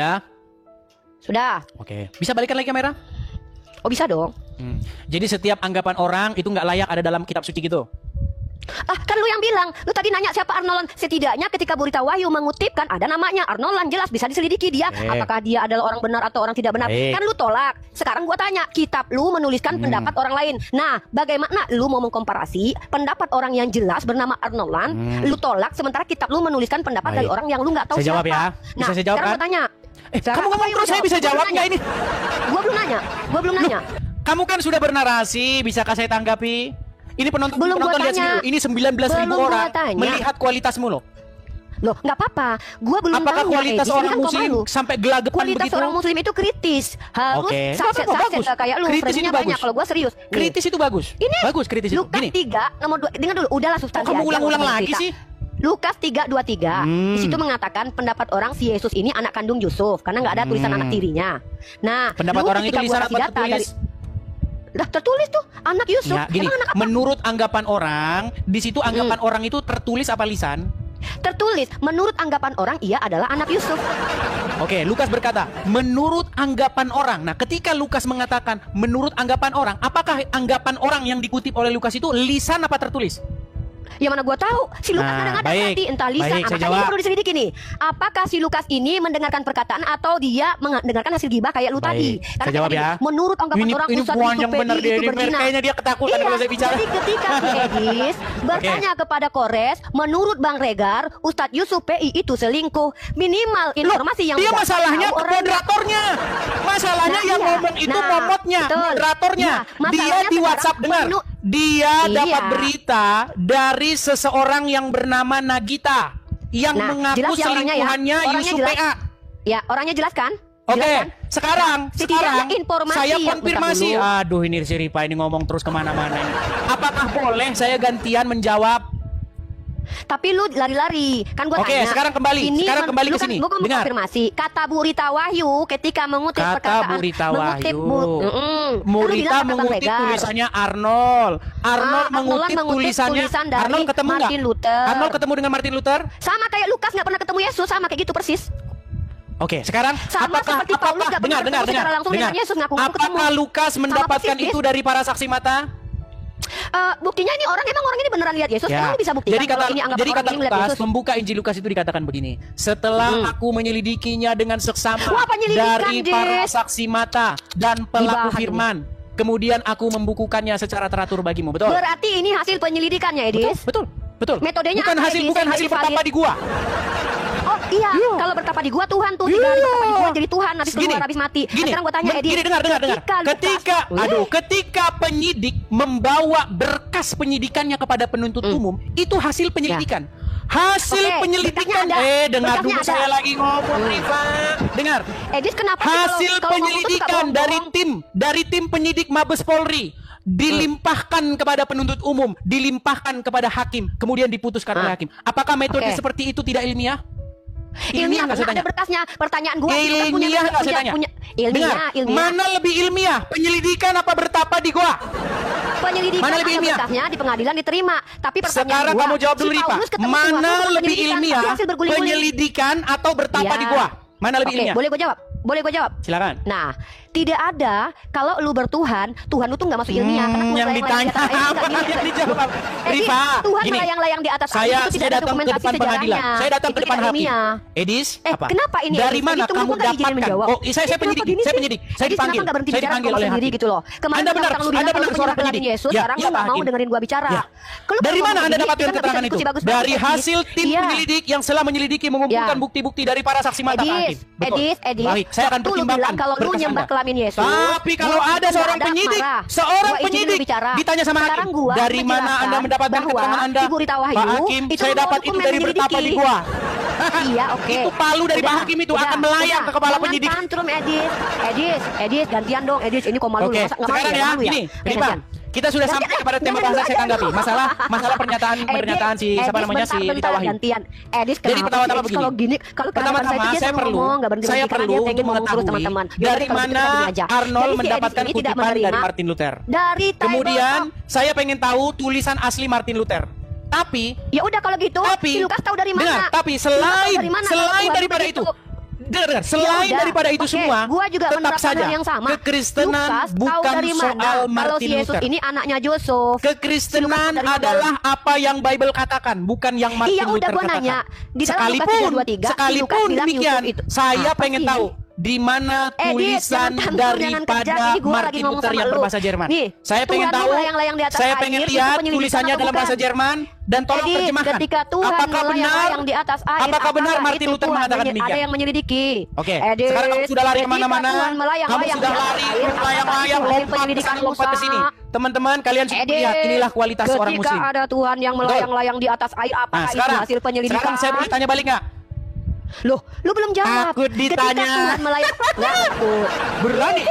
Sudah. Oke. Bisa balikan lagi kamera? Oh, bisa dong. Jadi setiap anggapan orang itu nggak layak ada dalam kitab suci gitu. Kan lu yang bilang. Lu tadi nanya siapa Arnold. Setidaknya ketika Berita Wahyu mengutipkan ada namanya Arnold, jelas bisa diselidiki dia. Apakah dia adalah orang benar atau orang tidak benar. Kan lu tolak. Sekarang gua tanya, kitab lu menuliskan pendapat orang lain. Nah, bagaimana lu mau mengkomparasi pendapat orang yang jelas bernama Arnold, lu tolak sementara kitab lu menuliskan pendapat dari orang yang lu nggak tahu Saya jawab siapa. ya. Bisa saya jawab, sekarang kan? gua tanya. Kamu ngomong terus, saya bisa jawab nggak ini? Gua belum nanya. Kamu kan sudah bernarasi, bisakah saya tanggapi? Ini penonton Belum gua lihat tanya. sendiri. Ini 19.000 Belum gua orang tanya. melihat kualitasmu loh. Loh, nggak apa-apa. Gua belum Apakah tanya, kualitas Edis. orang Ini kan muslim koma lu. sampai gelagapan Kualitas begitu? orang muslim itu kritis. Harus Oke. saset Bagus. kayak lu. Kritis Frame-nya itu bagus. banyak. Kalau gua serius. Nih. Kritis itu bagus. Ini bagus kritis itu. Lukas Gini. 3 nomor 2. Dengar dulu, udahlah substansi. Kamu aja, ulang-ulang nggak usah lagi cerita. sih? Lukas 3:23. Di situ mengatakan pendapat orang si Yesus ini anak kandung Yusuf karena nggak ada tulisan anak tirinya. Nah, Pendapat lu orang itu ketika lisan gua apa kasih data tertulis? Dah tertulis tuh anak Yusuf. Ya, gini. Emang anak apa? Menurut anggapan orang, di situ anggapan orang itu tertulis apa lisan? Tertulis menurut anggapan orang ia adalah anak Yusuf. Oke, Lukas berkata, menurut anggapan orang. Nah, ketika Lukas mengatakan menurut anggapan orang, apakah anggapan orang yang dikutip oleh Lukas itu lisan apa tertulis? Ya mana gua tahu. Si Lukas kadang-kadang baik. hati entah lisan. Baik, saya Makanya jawab. perlu diselidiki nih. Apakah si Lukas ini mendengarkan perkataan atau dia mendengarkan hasil gibah kayak lu tadi? Saya jawab tadi, ya. menurut anggapan orang ini Ustadz bukan Yusuf yang benar Pedi dia itu ini. berzina. Kayaknya dia ketakutan kalau saya bicara. Jadi ketika si Edis bertanya kepada Kores, menurut Bang Regar, Ustadz Yusuf PI itu selingkuh. Minimal informasi yang dia udah masalahnya tahu orangnya. moderatornya. Masalahnya Nah, yang iya. ngomong itu Nah, momotnya, betul. moderatornya. Nah, Dia masalahnya di sekarang WhatsApp dengar. Dia Iya. dapat berita dari seseorang yang bernama Nagita yang mengaku jelas ya orangnya ya. selingkuhannya Orangnya Yusuf jelas. PA. Ya, orangnya jelas kan? Oke, Jelas kan? sekarang Setidaknya informasi saya yang konfirmasi. bentar dulu. Aduh, ini si Rifa ini ngomong terus kemana-mana ini. Apakah boleh saya gantian menjawab? Tapi lu lari-lari. Kan gua Oke, tanya. sekarang kembali lu ke sini. Gua mau Dengar. konfirmasi. Kata Burita Wahyu ketika mengutip Kata perkataan Burita mengutip Wahyu. Murita mengutip tulisannya Arnold. Arnold mengutip tulisannya. tulisan dari Arnold ketemu nggak? Martin Luther. Arnold ketemu dengan Martin Luther? Sama kayak Lukas nggak pernah ketemu Yesus, sama kayak gitu persis. Oke, sekarang Sama seperti Paulus nggak pernah ketemu secara langsung dengan Yesus, ngaku-ngaku ketemu. Apakah Lukas Sama mendapatkan persis, itu dari para saksi mata? Buktinya ini orang ini beneran lihat Yesus. Emang lu bisa buktikan Jadi kata, kalau ini anggapan jadi orang kata ini melihat Lukas, Yesus? membuka Injil Lukas itu dikatakan begini. Setelah aku menyelidikinya dengan seksama Wah, penyelidikan, dari para Des. saksi mata dan pelaku Dibahas firman, kemudian aku membukukannya secara teratur bagimu. Betul? Berarti ini hasil penyelidikannya, Edis. Betul. Metodenya bukan apa, hasil Edis, bukan yang hasil jadi pertapa valid? di gua. Oh iya, kalau bertapa di gua Tuhan tuh 3 hari bertapa di gua jadi Tuhan habis keluar habis mati. Gini, Sekarang gua tanya Edis. Gini, dengar. Ketika penyidik membawa berkas penyidikannya kepada penuntut umum, itu hasil penyelidikan. Hasil Oke, penyelidikan. berkasnya ada. Dengar Berkasnya dulu ada. saya lagi ngomong, Rifa. Dengar. Edis kenapa sih Hasil kalau ngomong tuh suka penyelidikan bohong-bohong? dari tim penyidik Mabes Polri dilimpahkan kepada penuntut umum, dilimpahkan kepada hakim, kemudian diputuskan oleh hakim. Apakah metode Oke. seperti itu tidak ilmiah? Ilmiah nggak saya ada tanya? berkasnya. Pertanyaan gua Ilmiah nggak saya tanya? Dengar, mana lebih ilmiah? Penyelidikan apa bertapa di gua? Penyelidikan Mana lebih ada ilmiah? berkasnya di pengadilan diterima. Tapi pertanyaan Sekarang gua, kamu jawab dulu, si Rifa. Paulus ketemu Mana suatu lebih penyelidikan, ilmiah? tapi hasil berguling-guling. Penyelidikan atau bertapa Ya. di gua? Mana lebih Oke, ilmiah? boleh gua jawab? Silakan. Nah, tidak ada kalau lu bertuhan, Tuhan lu tuh nggak masuk ilmiah karena Tuhan yang ditanya apa? Yang dijawab. Rifa, Rifa, Tuhan gini. melayang-layang di atas air itu Saya tidak ada datang ke dokumentasi depan pengadilan. sejarahnya. Saya datang Itu ke depan tidak hakim. ilmiah. Edis, apa? Kenapa ini? Dari Edis? mana Edis, kamu tunggu, kan izinin dapatkan? menjawab. Oh, saya Kenapa penyidik. gini Saya sih? penyidik. Saya Edis, dipanggil. kenapa nggak berhenti Saya bicara dipanggil kalau oleh sendiri hakim. gitu loh. Kemarin Anda benar, lu bilang Anda kalau benar lu seorang penyerahan penyidik. Yesus, Ya, sekarang iya, lu nggak Pak mau Hakim. dengerin gua bicara. Ya. Kalau Dari ngomong mana Anda begini, dapatkan kita nggak keterangan bisa itu? diskusi bagus-bagus Dari di sini. hasil tim Iya. penyelidik yang setelah menyelidiki mengumpulkan Ya. bukti-bukti dari para saksi mata ke hakim. Betul. Edis, Baik, saya akan waktu lu pertimbangkan bilang kalau lu berkas nyembah Anda. kelamin Yesus. Tapi kalau gua ada nggak seorang penyidik, marah. seorang Gua izinin lu penyidik bicara. ditanya sama Sekarang hakim, gua dari mana menjelaskan Anda mendapatkan bahwa keterangan Anda? Ibu Rita Wahyu Pak Hakim, itu saya membawa dapat itu dokumen dari bertapa di menyelidiki. gua. Iya, oke. Itu palu dari Pak Hakim itu akan melayang ke kepala Jangan penyidik. tantrum, Edis, gantian dong, Edis. Ini kok malu Oke, lu, masa nggak malu sekarang ya, malu gini, Oke, ini Pak. gantian. Kita sudah Gantian, sampai kepada tema bahasa saya tanggapi. Masalah pernyataan si siapa namanya si Dita Wahyu. Gantian. Edis, Jadi kenapa pertama-tama sih? begini. Kalau gini, kalau Pertama-tama saya perlu untuk mengetahui dari mana Arnold mendapatkan kutipan dari Martin Luther. Dari Kemudian saya pengen tahu tulisan asli Martin Luther. Tapi ya udah kalau gitu, si Lukas tahu dari mana? dengar, tapi Si Lukas tahu selain dari mana kalau bukan daripada begitu? itu, dengar, selain udah, daripada itu oke, semua, gua juga tetap menerapkan saja hal yang sama. kekristenan Lukas tahu bukan dari mana soal kalau Martin si Yesus Luther. ini anaknya Yusuf. Kekristenan Si Lukas tahu dari mana? adalah apa yang Bible katakan, bukan yang Martin Iya, udah Luther gua katakan. nanya. Di dalam Lukas 3:23, si Lukas bilang demikian, Yusuf itu. saya Apa pengen sih? tahu di mana Edis, tulisan jangan tantrum, jangan kerja. daripada Ini gua lagi Martin ngomong Luther sama yang lu. berbahasa Jerman. Nih, Saya pengen Tuhan tahu, melayang-layang di atas saya air, pengen itu lihat penyelidikan tulisannya atau dalam bahasa bukan? Jerman dan tolong Edis, terjemahkan. ketika Tuhan Apakah benar? melayang-layang di atas air, Apakah benar apakah Martin itu Luther Tuhan mengatakan ada demikian? yang menyelidiki? Oke, Edis, sekarang kamu sudah lari ketika kemana-mana. Tuhan Kamu melayang-layang sudah di atas lari, air, melayang-layang, apakah itu lompat ke penyelidikan sana, lompat ke Musa? sini. Teman-teman, kalian cukup Edis, lihat, inilah kualitas seorang muslim. ketika ada Tuhan yang melayang-layang di atas air, apakah Nah, itu sekarang, hasil penyelidikan? sekarang saya boleh tanya balik nggak? Loh, lu belum jawab. Takut ditanya. Ketika Tuhan melayang, nggak takut. Berani,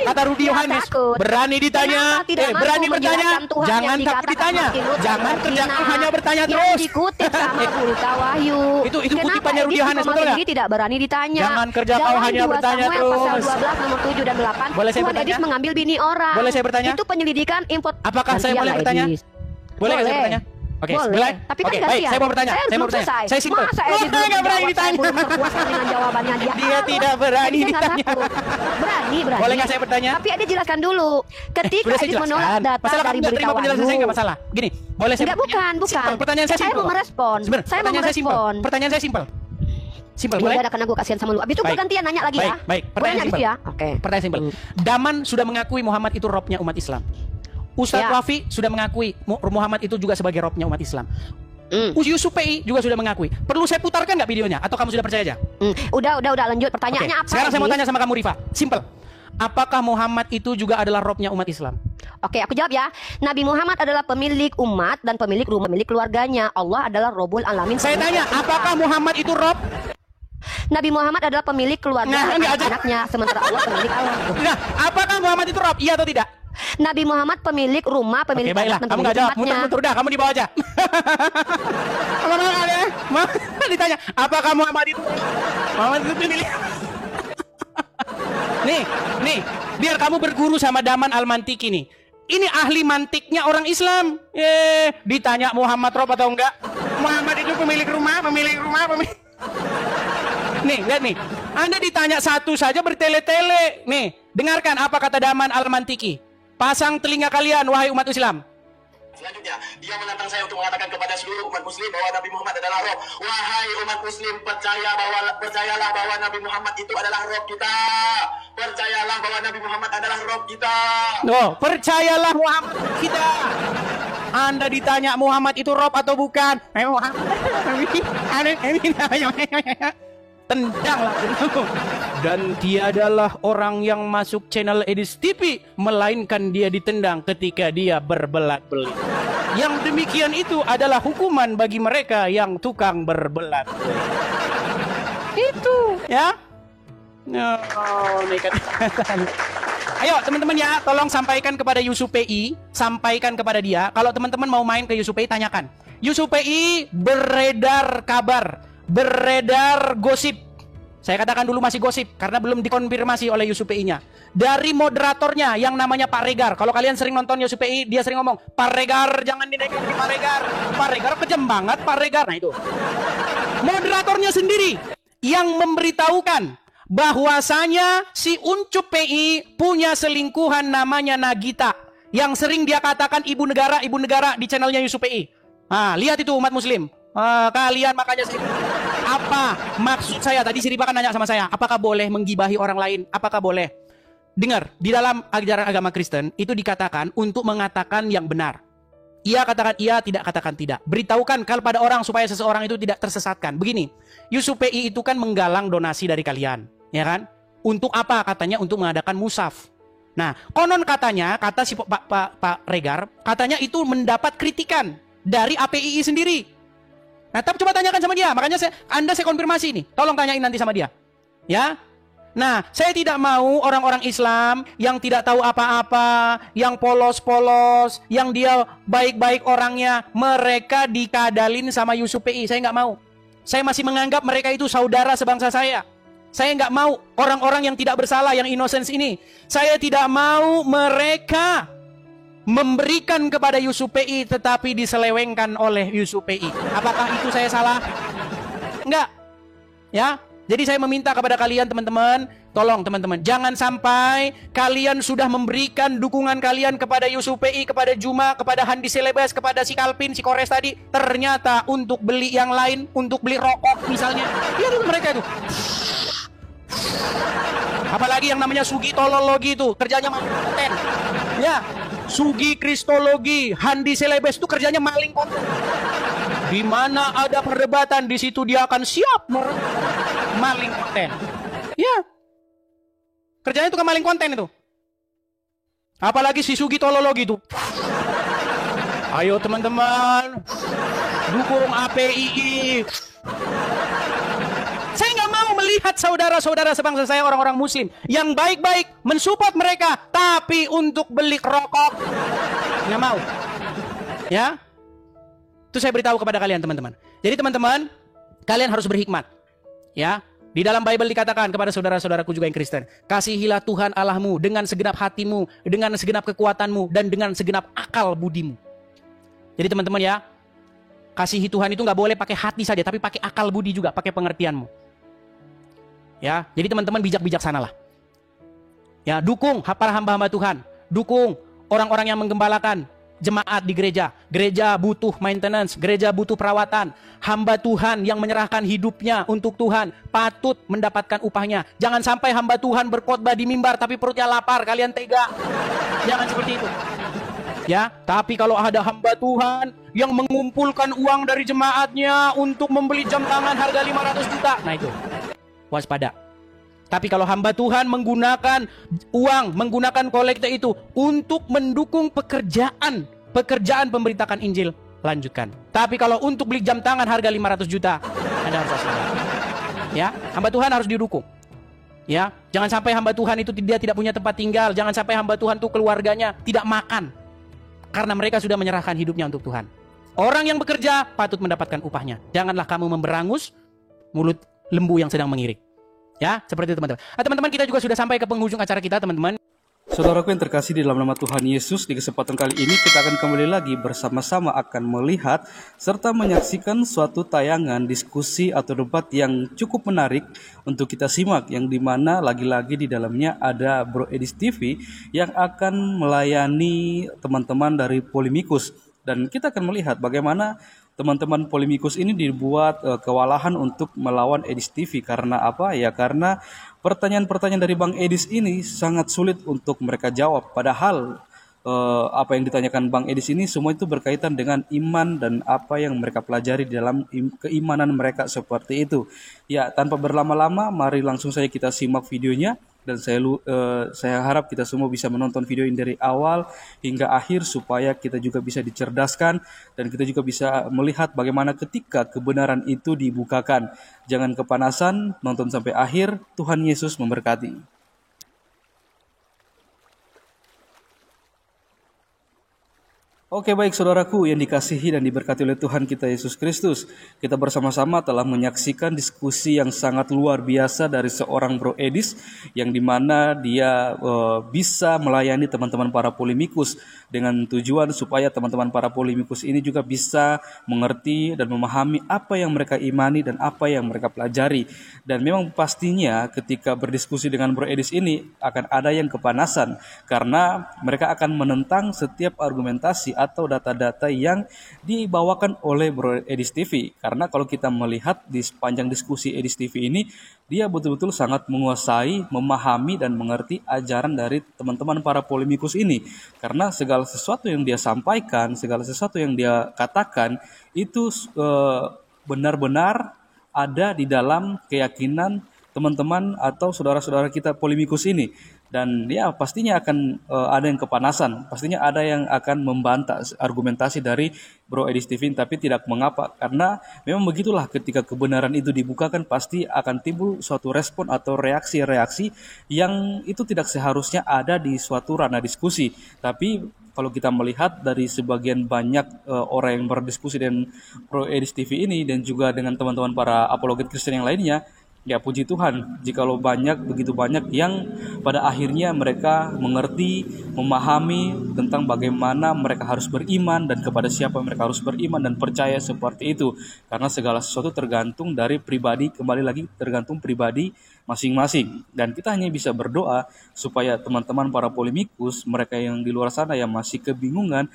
kata Rudy Nggak Yohanes, takut. berani ditanya, Kenapa tidak mampu berani bertanya, menjelaskan Tuhan jangan yang takut dikatakan ditanya, Martin Luther jangan berzina, kerjakan hanya bertanya yang terus. dikutip sama Gurita Wahyu. Itu Kenapa kutipannya Rudy Edis Yohanes, Komarudin betul nggak? ini tidak berani ditanya? Jangan kerja kau Dalam hanya 2 bertanya Samuel pasal terus. 12 nomor 7 dan 8, Boleh saya Tuhan bertanya? Edis mengambil bini orang. Boleh saya bertanya? Itu penyelidikan import. Apakah saya boleh bertanya? Boleh nggak saya bertanya? Oke, Boleh. boleh. Tapi kan Oke, gantian. baik, saya mau bertanya. Saya mau belum bertanya. selesai. Saya simpel. Masa Edis belum nggak berani menjawab, saya ditanya. belum berpuas dengan jawabannya dia. Dia tidak berani Edis nggak ditanya. takut. Berani. Boleh nggak saya bertanya? Tapi Edis jelaskan dulu. Ketika Sudah saya Edis menolak jelaskan. data Masalah dari kamu nggak berita terima penjelasan saya Wahyu. nggak masalah. Gini, boleh saya Enggak, bukan. Simpel. Pertanyaan saya Saya simpel. mau merespon. Sebenarnya, Saya mau pertanyaan saya simpel. merespon. Pertanyaan saya simpel. Simpel, Ya boleh? udah, karena gue kasihan sama lu. Abis itu gue Baik. gantian nanya lagi ya. Baik. Boleh Pertanyaan nanya abis simpel. itu ya? Oke. Pertanyaan simpel. Daman sudah mengakui Muhammad itu robnya umat Islam. Ustadz Ya. Wafi sudah mengakui Muhammad itu juga sebagai robnya umat Islam. Yusuf PI juga sudah mengakui. Perlu saya putarkan nggak videonya? Atau kamu sudah percaya aja? Udah lanjut. Pertanyaannya Oke. apa? Sekarang saya mau Edis? tanya sama kamu Rifa. Simple. Apakah Muhammad itu juga adalah robnya umat Islam? Oke, aku jawab ya. Nabi Muhammad adalah pemilik umat dan pemilik rumah, pemilik keluarganya. Allah adalah Robul Alamin. Saya tanya, apakah Muhammad itu rob? Nabi Muhammad adalah pemilik keluarga Nah, dan nggak ada. anaknya, sementara Allah pemilik alam. Nah, apakah Muhammad itu rob? Iya atau tidak? Nabi Muhammad pemilik rumah, Oke, pemilik baiklah. anak dan Kamu pemilik nggak jawab. umatnya. Muter-muter udah. Kamu di bawah aja. Ditanya, apakah Muhammad itu? Muhammad itu pemilik. Nih, biar kamu berguru sama Daman Al-Mantiki nih. Ini ahli mantiknya orang Islam. Ditanya Muhammad rob atau enggak? Muhammad itu pemilik rumah. Nih, lihat nih. Anda ditanya satu saja bertele-tele. Nih, dengarkan apa kata Daman Al-Mantiki. Pasang telinga kalian, wahai umat Islam. Selanjutnya, dia menantang saya untuk mengatakan kepada seluruh umat muslim bahwa Nabi Muhammad adalah roh. Wahai umat muslim, percayalah bahwa Nabi Muhammad itu adalah roh kita. Percayalah bahwa Nabi Muhammad adalah roh kita. Oh, percayalah Muhammad kita. Anda ditanya Muhammad itu rob atau bukan? Tendang langsung. Dan dia adalah orang yang masuk channel Edis TV, melainkan dia ditendang ketika dia berbelat-belit. Yang demikian itu adalah hukuman bagi mereka yang tukang berbelat-belit. Itu, ya. Nekat. Ayo teman-teman ya, tolong sampaikan kepada Yusuf PI, sampaikan kepada dia. Kalau teman-teman mau main ke Yusuf PI, tanyakan. Yusuf PI beredar kabar, beredar gosip. Saya katakan dulu masih gosip karena belum dikonfirmasi oleh Yusuf PI-nya. Dari moderatornya yang namanya Pak Regar. Kalau kalian sering nonton Yusuf PI, dia sering ngomong, Pak Regar jangan dinaikin Pak Regar. Pak Regar kejam banget Pak Regar. Nah itu. Moderatornya sendiri yang memberitahukan bahwasanya si Uncup PI punya selingkuhan namanya Nagita. Yang sering dia katakan ibu negara di channelnya Yusuf PI. Nah, lihat itu umat muslim. Kalian makanya apa maksud saya tadi? Si Rifa kan nanya sama saya, apakah boleh menggibahi orang lain? Apakah boleh? Dengar, di dalam ajaran agama Kristen itu dikatakan untuk mengatakan yang benar. Ia katakan iya, tidak katakan tidak. Beritahukan kepada orang supaya seseorang itu tidak tersesatkan. Begini, Yusuf PI itu kan menggalang donasi dari kalian, ya kan? Untuk apa? Katanya untuk mengadakan musaf. Nah, konon katanya, kata si Pak Regar, katanya itu mendapat kritikan dari APII sendiri. Nah, tapi coba tanyakan sama dia. Makanya saya konfirmasi ini. Tolong tanyain nanti sama dia. Ya. Nah, saya tidak mau orang-orang Islam yang tidak tahu apa-apa, yang polos-polos, yang dia baik-baik orangnya, mereka dikadalin sama Yusuf PI. Saya nggak mau. Saya masih menganggap mereka itu saudara sebangsa saya. Saya nggak mau orang-orang yang tidak bersalah, yang innocence ini. Saya tidak mau mereka memberikan kepada Yusuf PI tetapi diselewengkan oleh Yusuf PI. Apakah itu saya salah? Enggak. Ya. Jadi saya meminta kepada kalian teman-teman, tolong teman-teman, jangan sampai kalian sudah memberikan dukungan kalian kepada Yusuf PI, kepada Juma, kepada Handi Selebes, kepada si Kalpin, si Kores tadi, ternyata untuk beli yang lain, untuk beli rokok misalnya. Lihat dulu mereka itu. Apalagi yang namanya Sugi Tolologi itu, kerjanya maling konten. Ya, Sugi Kristologi, Handi Selebes itu kerjanya maling konten. Di mana ada perdebatan, di situ dia akan siap maling konten. Ya. Kerjanya itu kan maling konten itu. Apalagi si Sugi Tolologi itu. Ayo teman-teman, dukung APII. Saya nggak mau melihat saudara-saudara sebangsa saya orang-orang muslim yang baik-baik mensupport mereka, tapi untuk beli rokok nggak mau. Ya. Itu saya beritahu kepada kalian teman-teman. Jadi teman-teman, kalian harus berhikmat. Ya, di dalam Bible dikatakan kepada saudara-saudaraku juga yang Kristen, kasihilah Tuhan Allahmu dengan segenap hatimu, dengan segenap kekuatanmu, dan dengan segenap akal budimu. Jadi teman-teman ya, kasihi Tuhan itu nggak boleh pakai hati saja, tapi pakai akal budi juga, pakai pengertianmu. Ya, jadi teman-teman bijak-bijaksanalah. Ya, dukung para hamba-hamba Tuhan, dukung orang-orang yang menggembalakan jemaat di gereja. Gereja butuh maintenance, gereja butuh perawatan. Hamba Tuhan yang menyerahkan hidupnya untuk Tuhan patut mendapatkan upahnya. Jangan sampai hamba Tuhan berkhotbah di mimbar tapi perutnya lapar, kalian tega. Jangan seperti itu. Ya, tapi kalau ada hamba Tuhan yang mengumpulkan uang dari jemaatnya untuk membeli jam tangan harga 500 juta, nah itu waspada. Tapi kalau hamba Tuhan menggunakan uang, menggunakan kolekte itu untuk mendukung pekerjaan pemberitakan Injil, lanjutkan. Tapi kalau untuk beli jam tangan harga 500 juta, Anda harus waspada. Ya, hamba Tuhan harus didukung. Ya, jangan sampai hamba Tuhan itu dia tidak punya tempat tinggal, jangan sampai hamba Tuhan itu keluarganya tidak makan karena mereka sudah menyerahkan hidupnya untuk Tuhan. Orang yang bekerja patut mendapatkan upahnya. Janganlah kamu memberangus mulut lembu yang sedang mengirik. Ya, seperti itu teman-teman. Teman-teman, kita juga sudah sampai ke penghujung acara kita, teman-teman. Saudaraku yang terkasih di dalam nama Tuhan Yesus, di kesempatan kali ini kita akan kembali lagi bersama-sama akan melihat serta menyaksikan suatu tayangan diskusi atau debat yang cukup menarik untuk kita simak, yang dimana lagi-lagi di dalamnya ada Bro Edis TV yang akan melayani teman-teman dari Polemikus. Dan kita akan melihat bagaimana teman-teman Polemikus ini dibuat kewalahan untuk melawan Edis TV. Karena apa? Ya karena pertanyaan-pertanyaan dari Bang Edis ini sangat sulit untuk mereka jawab. Padahal apa yang ditanyakan Bang Edis ini semua itu berkaitan dengan iman dan apa yang mereka pelajari di dalam keimanan mereka seperti itu. Ya, tanpa berlama-lama, mari langsung saja kita simak videonya. Dan saya harap kita semua bisa menonton video ini dari awal hingga akhir supaya kita juga bisa dicerdaskan dan kita juga bisa melihat bagaimana ketika kebenaran itu dibukakan. Jangan kepanasan, nonton sampai akhir. Tuhan Yesus memberkati. Oke, baik saudaraku yang dikasihi dan diberkati oleh Tuhan kita Yesus Kristus. Kita bersama-sama telah menyaksikan diskusi yang sangat luar biasa dari seorang Bro Edis, yang dimana dia bisa melayani teman-teman para polemikus dengan tujuan supaya teman-teman para polemikus ini juga bisa mengerti dan memahami apa yang mereka imani dan apa yang mereka pelajari. Dan memang pastinya ketika berdiskusi dengan Bro Edis ini akan ada yang kepanasan karena mereka akan menentang setiap argumentasi atau data-data yang dibawakan oleh Bro Edis TV. Karena kalau kita melihat di sepanjang diskusi Edis TV ini, dia betul-betul sangat menguasai, memahami dan mengerti ajaran dari teman-teman para polemikus ini. Karena segala sesuatu yang dia sampaikan, segala sesuatu yang dia katakan itu benar-benar ada di dalam keyakinan teman-teman atau saudara-saudara kita polemikus ini. Dan ya pastinya akan ada yang kepanasan, pastinya ada yang akan membantah argumentasi dari Bro Edi Steven, tapi tidak mengapa, karena memang begitulah, ketika kebenaran itu dibukakan pasti akan timbul suatu respon atau reaksi-reaksi yang itu tidak seharusnya ada di suatu ranah diskusi. Tapi kalau kita melihat dari sebagian banyak orang yang berdiskusi dengan Bro Edi Steven ini dan juga dengan teman-teman para apologet Kristen yang lainnya, ya puji Tuhan, jikalau begitu banyak yang pada akhirnya mereka mengerti, memahami tentang bagaimana mereka harus beriman dan kepada siapa mereka harus beriman dan percaya seperti itu. Karena segala sesuatu tergantung dari pribadi, kembali lagi tergantung pribadi masing-masing. Dan kita hanya bisa berdoa supaya teman-teman para polemikus, mereka yang di luar sana yang masih kebingungan,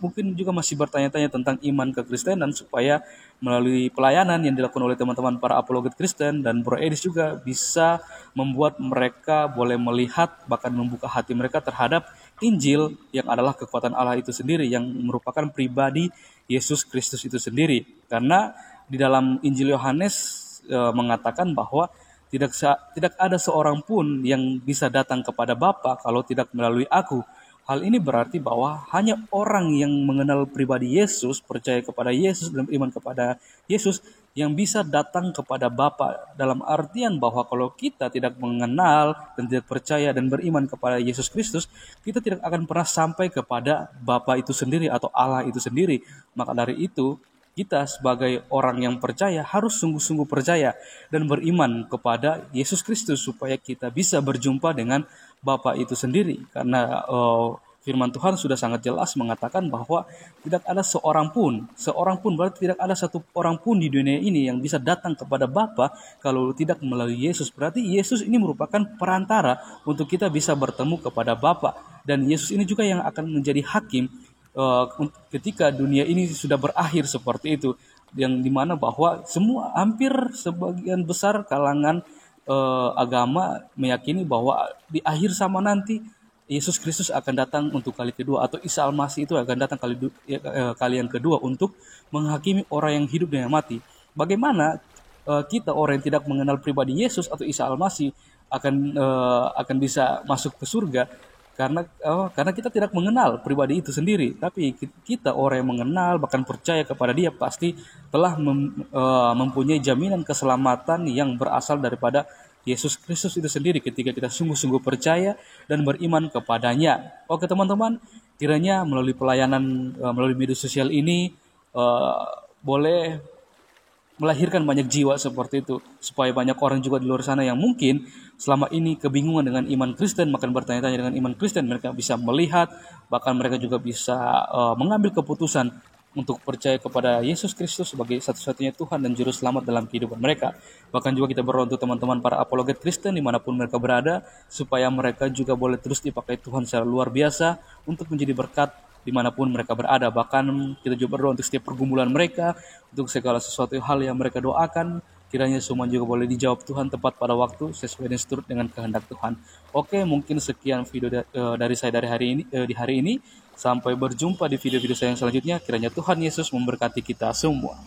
mungkin juga masih bertanya-tanya tentang iman kekristenan, supaya melalui pelayanan yang dilakukan oleh teman-teman para apologet Kristen dan Bro Edis juga bisa membuat mereka boleh melihat, bahkan membuka hati mereka terhadap Injil yang adalah kekuatan Allah itu sendiri, yang merupakan pribadi Yesus Kristus itu sendiri. Karena di dalam Injil Yohanes mengatakan bahwa tidak ada seorang pun yang bisa datang kepada Bapa kalau tidak melalui aku. Hal ini berarti bahwa hanya orang yang mengenal pribadi Yesus, percaya kepada Yesus dan beriman kepada Yesus, yang bisa datang kepada Bapa. Dalam artian bahwa kalau kita tidak mengenal dan tidak percaya dan beriman kepada Yesus Kristus, kita tidak akan pernah sampai kepada Bapa itu sendiri atau Allah itu sendiri. Maka dari itu, kita sebagai orang yang percaya harus sungguh-sungguh percaya dan beriman kepada Yesus Kristus supaya kita bisa berjumpa dengan Bapa itu sendiri. Karena firman Tuhan sudah sangat jelas mengatakan bahwa tidak ada seorang pun berarti tidak ada satu orang pun di dunia ini yang bisa datang kepada Bapa kalau tidak melalui Yesus. Berarti Yesus ini merupakan perantara untuk kita bisa bertemu kepada Bapa, dan Yesus ini juga yang akan menjadi hakim ketika dunia ini sudah berakhir seperti itu, yang dimana bahwa hampir sebagian besar kalangan agama meyakini bahwa di akhir zaman nanti Yesus Kristus akan datang untuk kali kedua, atau Isa Al-Masih itu akan datang kali yang kedua untuk menghakimi orang yang hidup dan yang mati. Bagaimana kita orang yang tidak mengenal pribadi Yesus atau Isa Al-Masih akan bisa masuk ke surga? Karena kita tidak mengenal pribadi itu sendiri. Tapi kita orang yang mengenal, bahkan percaya kepada dia, pasti telah mempunyai jaminan keselamatan yang berasal daripada Yesus Kristus itu sendiri ketika kita sungguh-sungguh percaya dan beriman kepadanya. Oke teman-teman, kiranya melalui pelayanan melalui media sosial ini boleh melahirkan banyak jiwa seperti itu, supaya banyak orang juga di luar sana yang mungkin selama ini kebingungan dengan iman Kristen, makan bertanya-tanya dengan iman Kristen, mereka bisa melihat, bahkan mereka juga bisa mengambil keputusan untuk percaya kepada Yesus Kristus sebagai satu-satunya Tuhan dan Juru Selamat dalam kehidupan mereka. Bahkan juga kita berdoa untuk teman-teman para apologet Kristen dimanapun mereka berada, supaya mereka juga boleh terus dipakai Tuhan secara luar biasa untuk menjadi berkat dimanapun mereka berada. Bahkan kita juga berdoa untuk setiap pergumulan mereka, untuk segala sesuatu hal yang mereka doakan, kiranya semua juga boleh dijawab Tuhan tepat pada waktu sesuai dan seturut dengan kehendak Tuhan. Oke, mungkin sekian video dari saya di hari ini. Sampai berjumpa di video-video saya yang selanjutnya. Kiranya Tuhan Yesus memberkati kita semua.